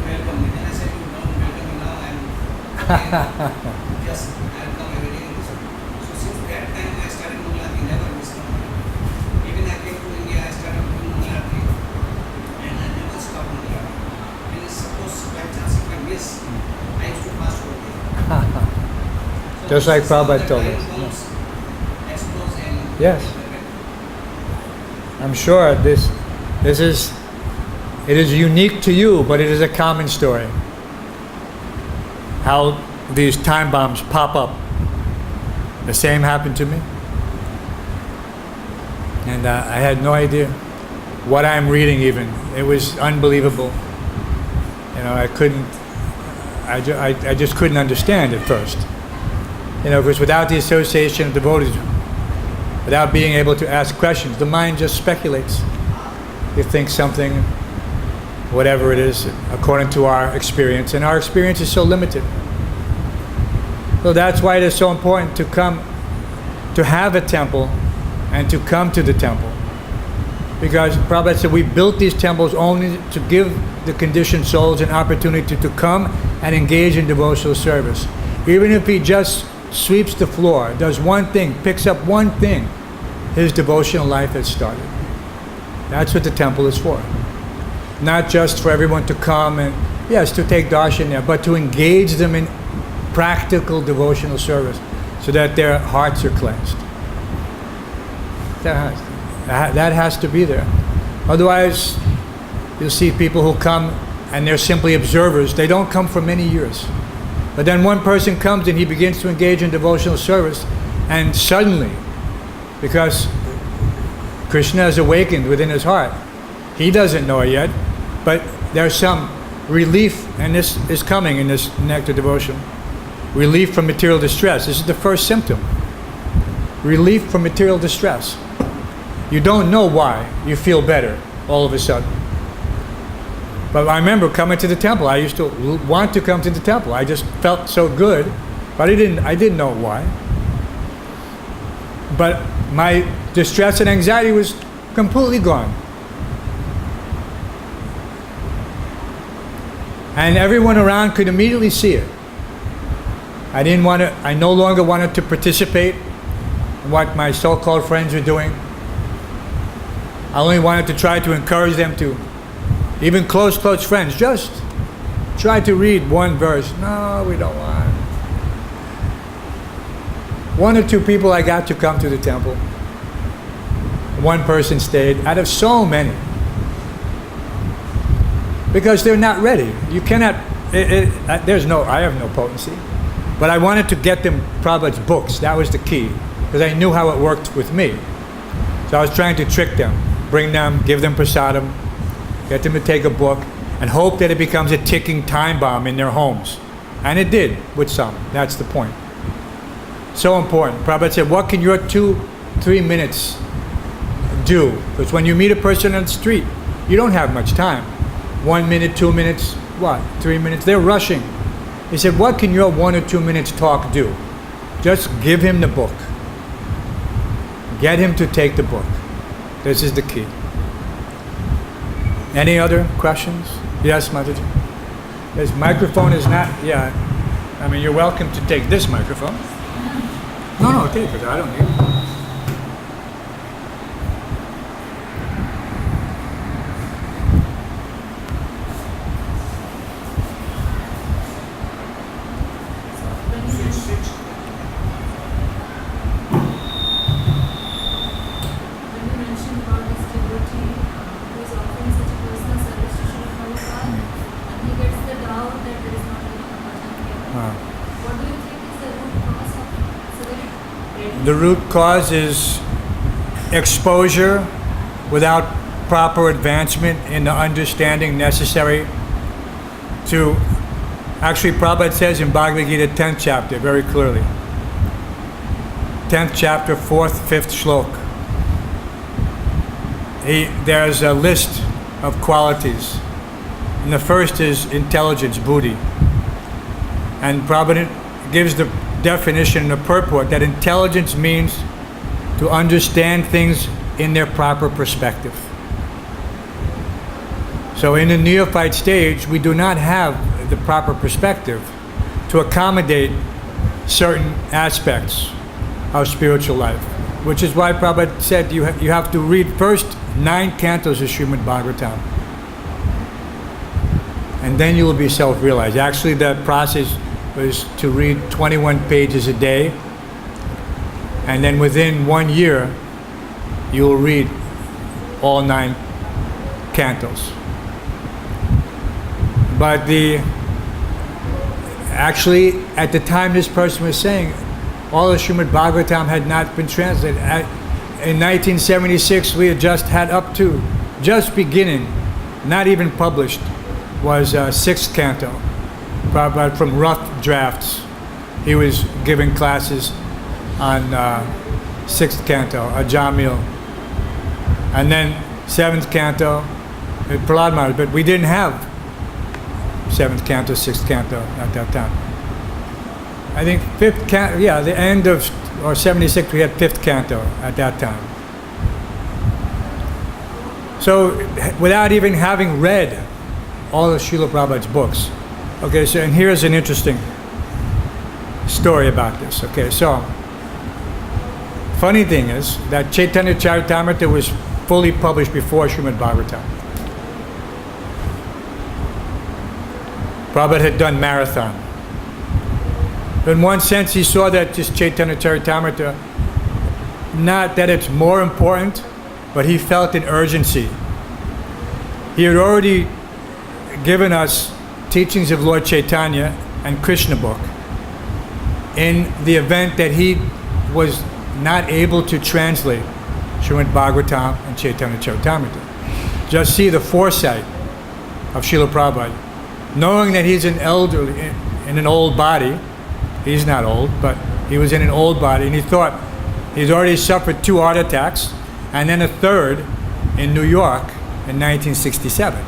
welcome me. Then I said, you don't welcome me now, I'm okay. Just I'll come every day. So since that time, Just like Some of Prabhupada the told time us. bombs explode and Yes. I'm sure it is unique to you, but it is a common story. How these time bombs pop up. The same happened to me. And I had no idea what I'm reading even. It was unbelievable. You know, I just couldn't understand at first. You know, because without the association of devotees, without being able to ask questions, the mind just speculates. You think something, whatever it is, according to our experience, and our experience is so limited. So that's why it is so important to come, to have a temple, and to come to the temple. Because Prabhupada said we built these temples only to give the conditioned souls an opportunity to come and engage in devotional service. Even if he just sweeps the floor, does one thing, picks up one thing, his devotional life has started. That's what the temple is for. Not just for everyone to come and, yes, to take darshan there, but to engage them in practical devotional service so that their hearts are cleansed. That has to be there. Otherwise, you'll see people who come and they're simply observers. They don't come for many years. But then one person comes and he begins to engage in devotional service, and suddenly, because Krishna has awakened within his heart, he doesn't know it yet, but there's some relief, and this is coming in this nectar devotion. Relief from material distress. This is the first symptom. Relief from material distress. You don't know why you feel better all of a sudden. But I remember coming to the temple. I used to want to come to the temple. I just felt so good, but I didn't know why. But my distress and anxiety was completely gone. And everyone around could immediately see it. I no longer wanted to participate in what my so-called friends were doing. I only wanted to try to encourage them to, even close friends, just try to read one verse. No, we don't want. One or two people I got to come to the temple. One person stayed out of so many. Because they're not ready. You cannot, I have no potency. But I wanted to get them Prabhupada's books. That was the key. Because I knew how it worked with me. So I was trying to trick them. Bring them, give them prasadam, get them to take a book, and hope that it becomes a ticking time bomb in their homes. And it did, with some. That's the point. So important. Prabhupada said, what can your 2-3 minutes do? Because when you meet a person on the street, you don't have much time. 1 minute, 2 minutes, what? 3 minutes? They're rushing. He said, what can your 1 or 2 minutes talk do? Just give him the book. Get him to take the book. This is the key. Any other questions? Yes, Mataji? This microphone is not, yeah. I mean, you're welcome to take this microphone. No, take it. I don't need it. The root cause is exposure without proper advancement in the understanding necessary to, actually Prabhupada says in Bhagavad-Gita 10th chapter very clearly. 10th chapter, 4th, 5th shlok. There's a list of qualities. And the first is intelligence, buddhi. And Prabhupada gives the definition and the purport that intelligence means to understand things in their proper perspective. So in the neophyte stage, we do not have the proper perspective to accommodate certain aspects of spiritual life, which is why Prabhupada said you have to read first 9 cantos of Srimad Bhagavatam, and then you will be self-realized. Actually, the process was to read 21 pages a day, and then within 1 year, you'll read all 9 cantos. But actually, at the time this person was saying, all of Srimad Bhagavatam had not been translated. In 1976, we had just had up to, just beginning, not even published, was 6th canto. Prabhupada, from rough drafts, he was giving classes on 6th canto, Ajamil. And then 7th canto, Prahlad Maharaj, but we didn't have 7th canto, 6th canto at that time. I think 5th canto, yeah, the end of, or 76, we had 5th canto at that time. So, without even having read all of Srila Prabhupada's books. Okay, so, and here's an interesting story about this. Okay, so, funny thing is that Chaitanya Charitamrita was fully published before Srimad Bhagavatam. Prabhupada had done marathon. In one sense, he saw that just Chaitanya Charitamrita, not that it's more important, but he felt an urgency. He had already given us teachings of Lord Chaitanya and Krishna book in the event that he was not able to translate Srimad Bhagavatam and Chaitanya Charitamrita. Just see the foresight of Srila Prabhupada, knowing that he's an elderly, in an old body. He's not old, but he was in an old body, and he thought he's already suffered 2 heart attacks, and then a third in New York in 1967.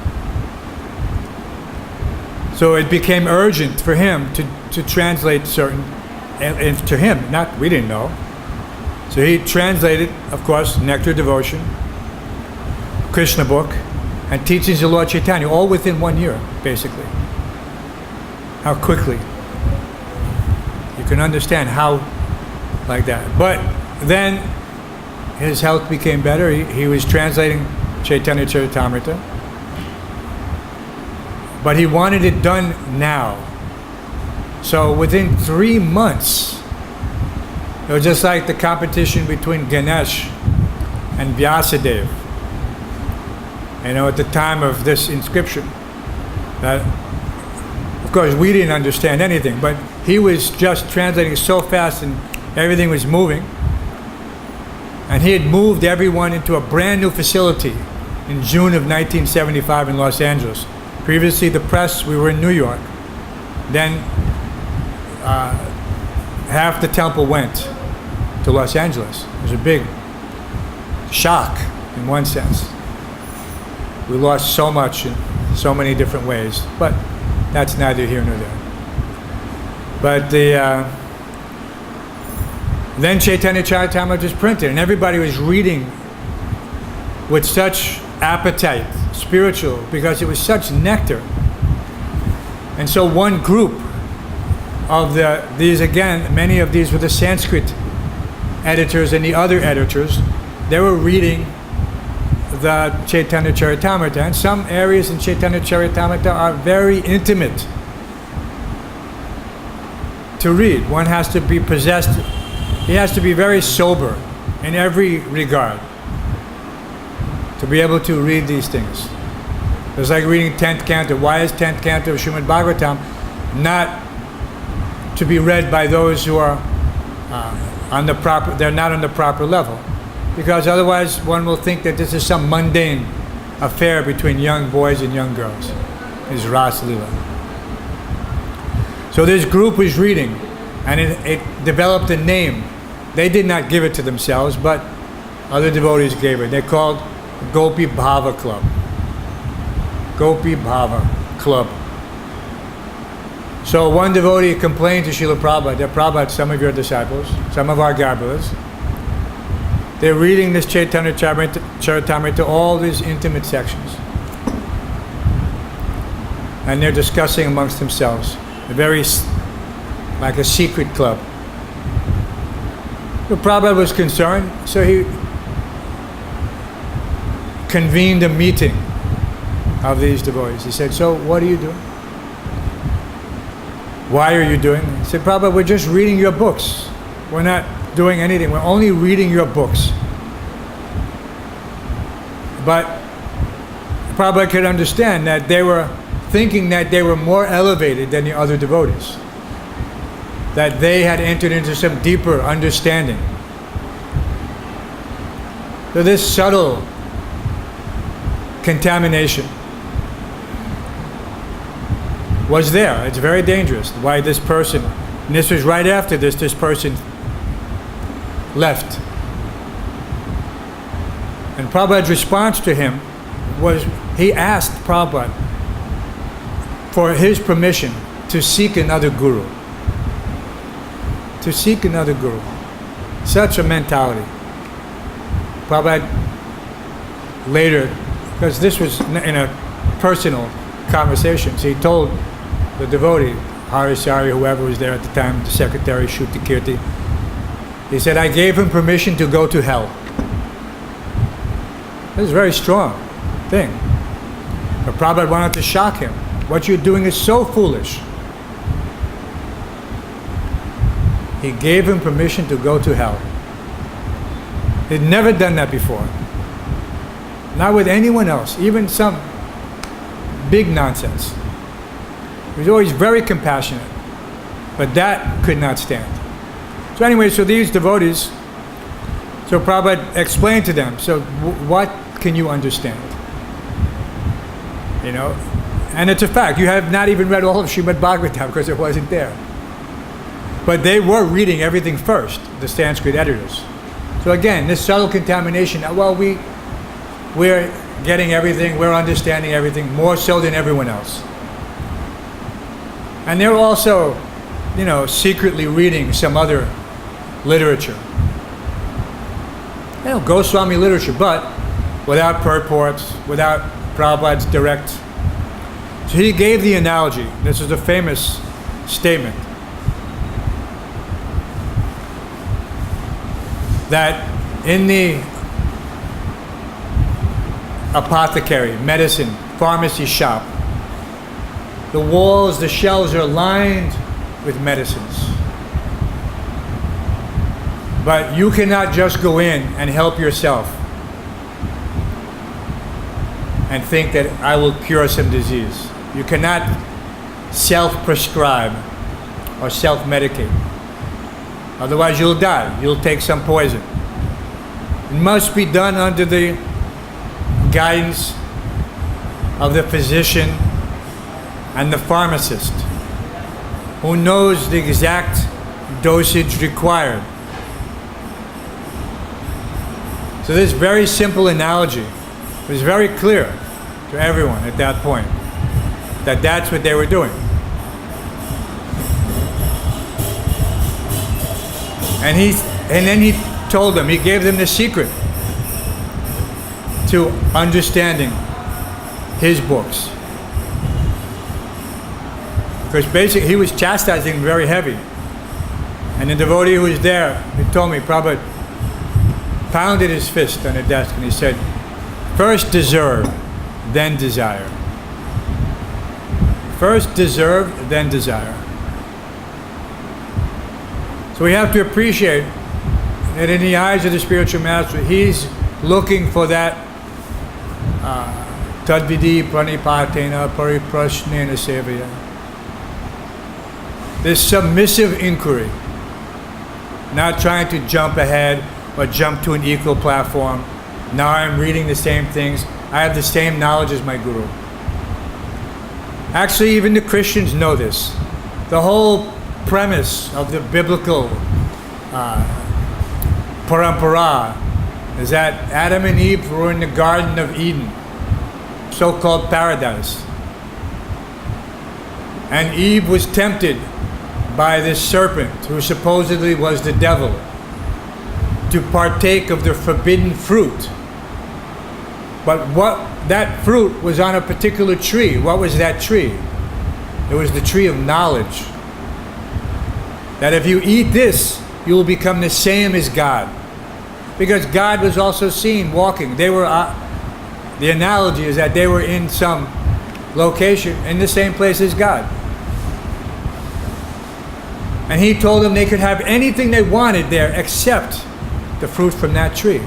So it became urgent for him to translate certain, and to him, not, we didn't know. So he translated, of course, Nectar Devotion, Krishna book, and Teachings of Lord Chaitanya, all within 1 year, basically. How quickly. You can understand how, like that. But then his health became better. He was translating Chaitanya Charitamrita. But he wanted it done now. So within 3 months, it was just like the competition between Ganesh and Vyasadeva. You know, at the time of this inscription, that, of course, we didn't understand anything, but he was just translating so fast and everything was moving. And he had moved everyone into a brand new facility in June of 1975 in Los Angeles. Previously, the press, we were in New York. Then half the temple went to Los Angeles. It was a big shock in one sense. We lost so much in so many different ways, but that's neither here nor there. But then Chaitanya Charitamrita was printed, and everybody was reading with such appetite, spiritual, because it was such nectar. And so one group of these, again, many of these were the Sanskrit editors, and the other editors, they were reading the Chaitanya Charitamrita, and some areas in Chaitanya Charitamrita are very intimate to read. One has to be possessed, he has to be very sober in every regard to be able to read these things. It's like reading 10th canto. Why is 10th canto of Srimad Bhagavatam not to be read by those who are on the proper, they're not on the proper level? Because otherwise one will think that this is some mundane affair between young boys and young girls. It's Ras Lila. So this group was reading, and it developed a name. They did not give it to themselves, but other devotees gave it. They called Gopi Bhava Club. Gopi Bhava Club. So one devotee complained to Srila Prabhupada that Prabhupada, some of your disciples, some of our Garbalas, they're reading this Chaitanya Charitamrita, all these intimate sections. And they're discussing amongst themselves. Very like a secret club. So Prabhupada was concerned, so he convened a meeting of these devotees. He said, so what are you doing? Why are you doing it? He said, Prabhupada, we're just reading your books. We're not doing anything. We're only reading your books. But Prabhupada could understand that they were thinking that they were more elevated than the other devotees. That they had entered into some deeper understanding. So this subtle contamination was there. It's very dangerous. Why this person, and this was right after this person left. And Prabhupada's response to him was, he asked Prabhupada for his permission to seek another guru. To seek another guru. Such a mentality. Prabhupada later, because this was in a personal conversation, so he told the devotee, Harisari, whoever was there at the time, the secretary, Shrutikirti, he said, I gave him permission to go to hell. This is a very strong thing. But Prabhupada wanted to shock him. What you're doing is so foolish. He gave him permission to go to hell. He'd never done that before. Not with anyone else, even some big nonsense. He was always very compassionate. But that could not stand. So anyway, so these devotees, so Prabhupada explained to them, so what can you understand? You know? And it's a fact, you have not even read all of Srimad Bhagavatam because it wasn't there. But they were reading everything first, the Sanskrit editors. So again, this subtle contamination, well, we're getting everything, we're understanding everything, more so than everyone else. And they're also, you know, secretly reading some other literature. You know, Goswami literature, but without purports, without Prabhupada's direct. So he gave the analogy. This is a famous statement. That in the apothecary, medicine, pharmacy shop, the walls, the shelves are lined with medicines. But you cannot just go in and help yourself and think that I will cure some disease. You cannot self-prescribe or self-medicate. Otherwise you'll die. You'll take some poison. It must be done under the guidance of the physician and the pharmacist who knows the exact dosage required. So this very simple analogy was very clear to everyone at that point that that's what they were doing. And then he told them, he gave them the secret to understanding his books. Because basically he was chastising very heavy. And the devotee who was there, he told me, Prabhupada pounded his fist on the desk and he said, first deserve, then desire. First deserve, then desire. So we have to appreciate that in the eyes of the spiritual master, he's looking for that tadvidi pranipatena pariprashnena sevaya. This submissive inquiry, not trying to jump ahead or jump to an equal platform. Now I'm reading the same things. I have the same knowledge as my guru. Actually, even the Christians know this. The whole premise of the biblical parampara is that Adam and Eve were in the Garden of Eden, so-called paradise. And Eve was tempted by this serpent, who supposedly was the devil, to partake of the forbidden fruit. But that fruit was on a particular tree. What was that tree? It was the tree of knowledge. That if you eat this, you will become the same as God. Because God was also seen walking. They were, the analogy is that they were in some location in the same place as God. And he told them they could have anything they wanted there except the fruit from that tree.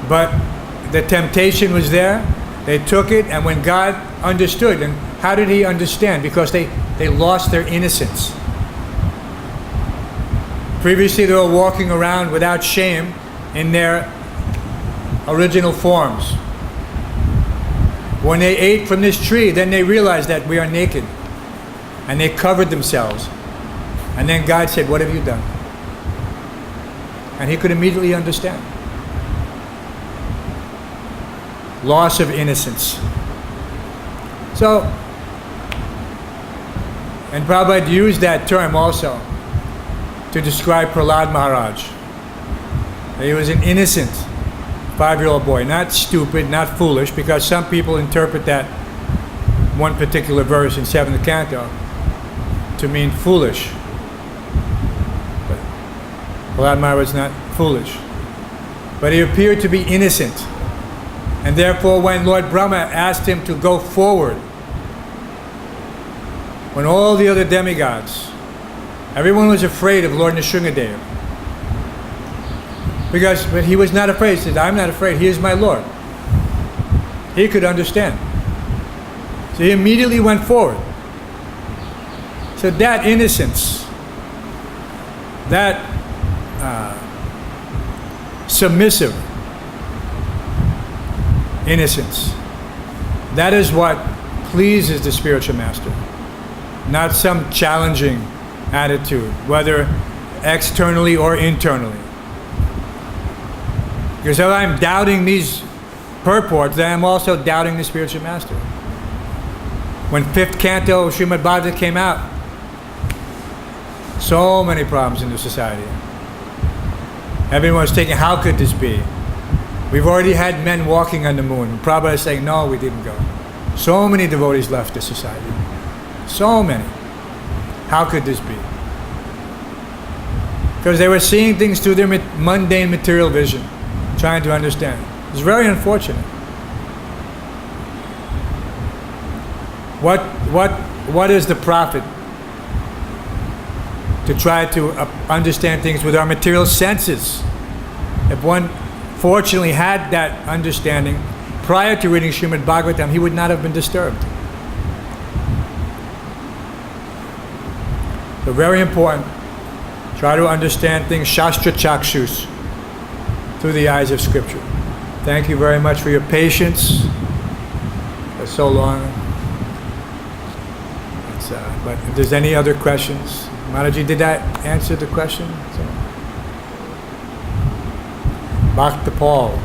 But the temptation was there. They took it, and when God understood, and how did he understand? Because they lost their innocence. Previously, they were walking around without shame in their original forms. When they ate from this tree, then they realized that we are naked. And they covered themselves. And then God said, "What have you done?" And he could immediately understand. Loss of innocence. So, and Prabhupada used that term also to describe Prahlad Maharaj. He was an innocent 5-year-old boy, not stupid, not foolish, because some people interpret that one particular verse in 7th canto to mean foolish. But Prahlad Maharaj was not foolish. But he appeared to be innocent. And therefore, when Lord Brahma asked him to go forward, when all the other demigods, everyone was afraid of Lord Nrsingadev. But he was not afraid. He said, "I'm not afraid. He is my Lord." He could understand. So he immediately went forward. So that innocence, that submissive innocence, that is what pleases the spiritual master. Not some challenging attitude, whether externally or internally. Because if I'm doubting these purports, then I'm also doubting the spiritual master. When 5th canto of Srimad Bhagavad came out, so many problems in the society. Everyone was thinking, how could this be? We've already had men walking on the moon. Prabhupada is saying, no, we didn't go. So many devotees left the society. So many. How could this be? Because they were seeing things through their mundane material vision, trying to understand. It's very unfortunate. What is the profit to try to understand things with our material senses? If one fortunately had that understanding prior to reading Srimad Bhagavatam, he would not have been disturbed. So very important. Try to understand things Shastra Chakshus through the eyes of Scripture. Thank you very much for your patience for so long. But if there's any other questions, Mataji, did that answer the question? So, Bhakta Paul.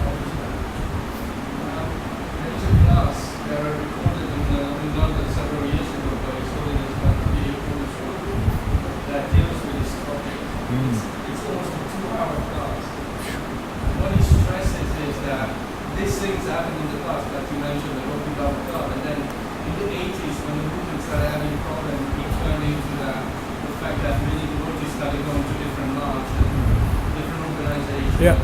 There is a class that I recorded in London several years ago by His Holiness Bhakti-yoga that deals with this topic. It's almost a 2-hour class. And what he stresses is that these things happened in the past, like you mentioned, the Bhagavad-Gita, and then in the 80s when the movement started having problems, he turned into the fact that many devotees started going to different marts and different organizations. Yeah.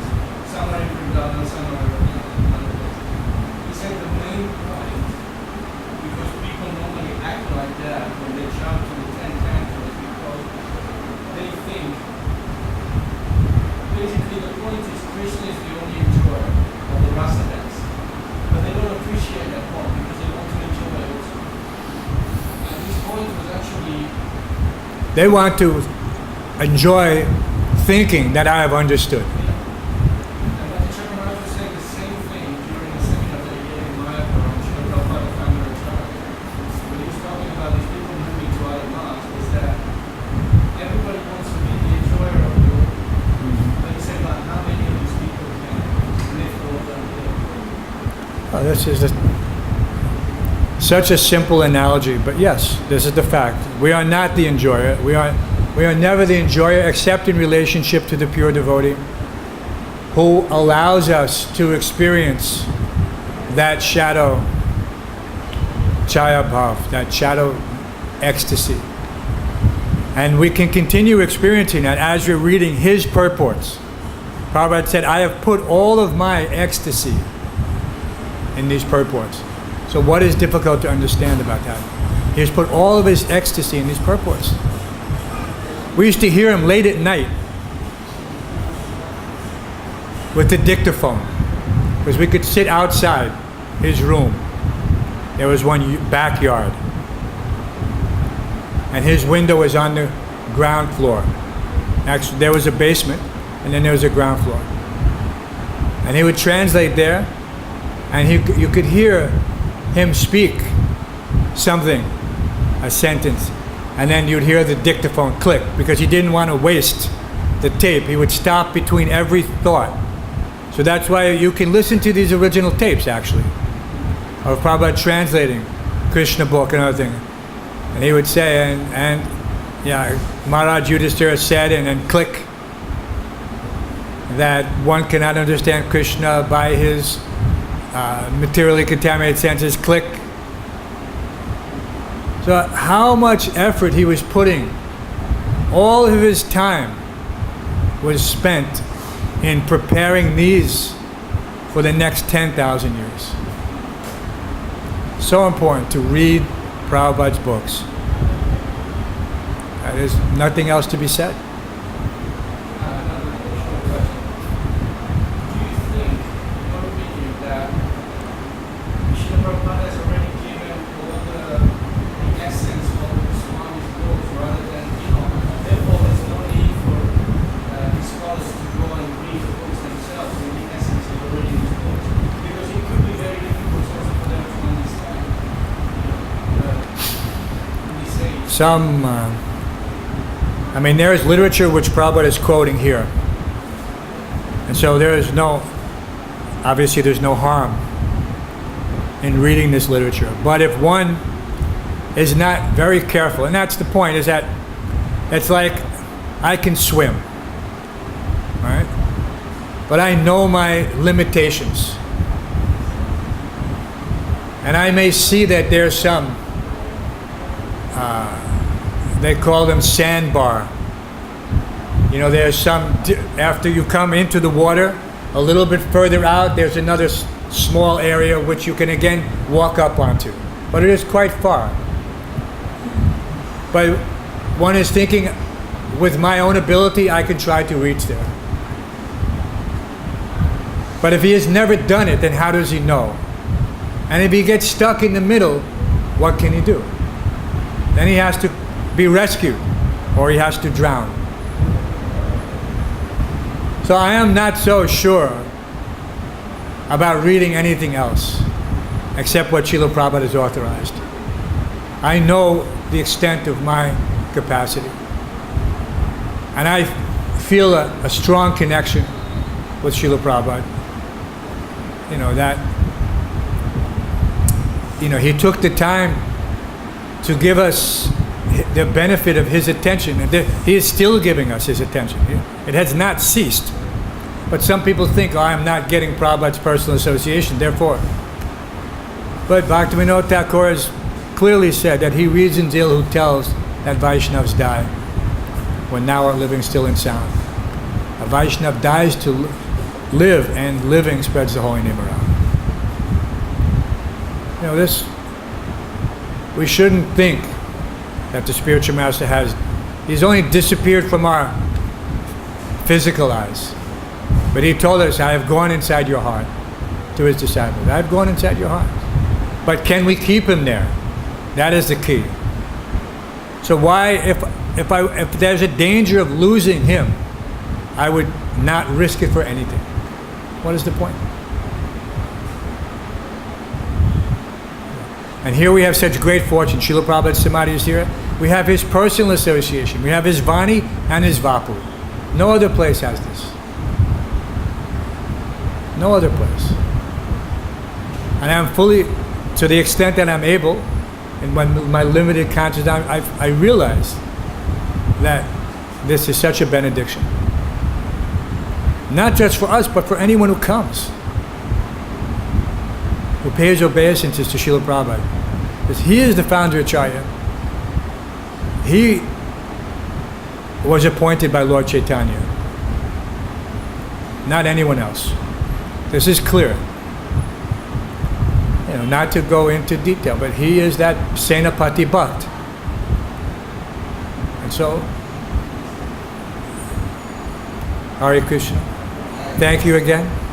Some are in Vrindavan, some are in other places. He said the main point, because people normally act like that when they jump to the 10 cantos, because they think, basically the point is Krishna is the only enjoyer of the rasa dance. But they don't appreciate that point because they want to enjoy it also. And his point was actually... They want to enjoy thinking that I have understood. This is such a simple analogy, but yes, this is the fact. We are not the enjoyer. We are never the enjoyer except in relationship to the pure devotee who allows us to experience that shadow chaya bhav, that shadow ecstasy. And we can continue experiencing that as we're reading his purports. Prabhupada said, I have put all of my ecstasy in these purports. So what is difficult to understand about that? He has put all of his ecstasy in his purports. We used to hear him late at night with the dictaphone, because we could sit outside his room. There was one backyard, and his window was on the ground floor. Actually, there was a basement, and then there was a ground floor. And he would translate there, and you could hear him speak something, a sentence, and then you'd hear the dictaphone click, because he didn't want to waste the tape. He would stop between every thought. So that's why you can listen to these original tapes, actually, of Prabhupada translating Krishna book and other thing. And he would say, and Maharaj Yudhishthira said, and then click, that one cannot understand Krishna by his materially contaminated senses, click. So how much effort he was putting, all of his time was spent in preparing these for the next 10,000 years. So important to read Prabhupada's books. There's nothing else to be said. There is literature which Prabhupada is quoting here. And so there's no harm in reading this literature. But if one is not very careful, and that's the point, is that it's like I can swim, right? But I know my limitations. And I may see that there's some they call them sandbar. There's some, after you come into the water, a little bit further out, there's another small area which you can again walk up onto. But it is quite far. But one is thinking, with my own ability, I can try to reach there. But if he has never done it, then how does he know? And if he gets stuck in the middle, what can he do? Then he has to be rescued, or he has to drown. So I am not so sure about reading anything else except what Srila Prabhupada has authorized. I know the extent of my capacity. And I feel a strong connection with Srila Prabhupada. He took the time to give us the benefit of his attention. And he is still giving us his attention. It has not ceased. But some people think, I'm not getting Prabhupada's personal association, therefore. But Bhaktivinoda Thakur has clearly said that he reasons ill who tells that Vaishnavas die when now are living still in sound. A Vaishnav dies to live, and living spreads the holy name around. We shouldn't think that the spiritual master he's only disappeared from our physical eyes. But he told us, I have gone inside your heart, to his disciples. I have gone inside your heart. But can we keep him there? That is the key. So why, if there's a danger of losing him, I would not risk it for anything. What is the point? And here we have such great fortune. Srila Prabhupada Samadhi is here. We have his personal association. We have his Vani and his Vapu. No other place has this. No other place. And I'm fully, to the extent that I'm able, in my limited consciousness, I realize that this is such a benediction. Not just for us, but for anyone who comes, who pays obeisances to Srila Prabhupada. Because he is the founder Acharya. He was appointed by Lord Chaitanya, not anyone else. This is clear. not to go into detail, but he is that Senapati Bhakt. And so, Hare Krishna. Thank you again.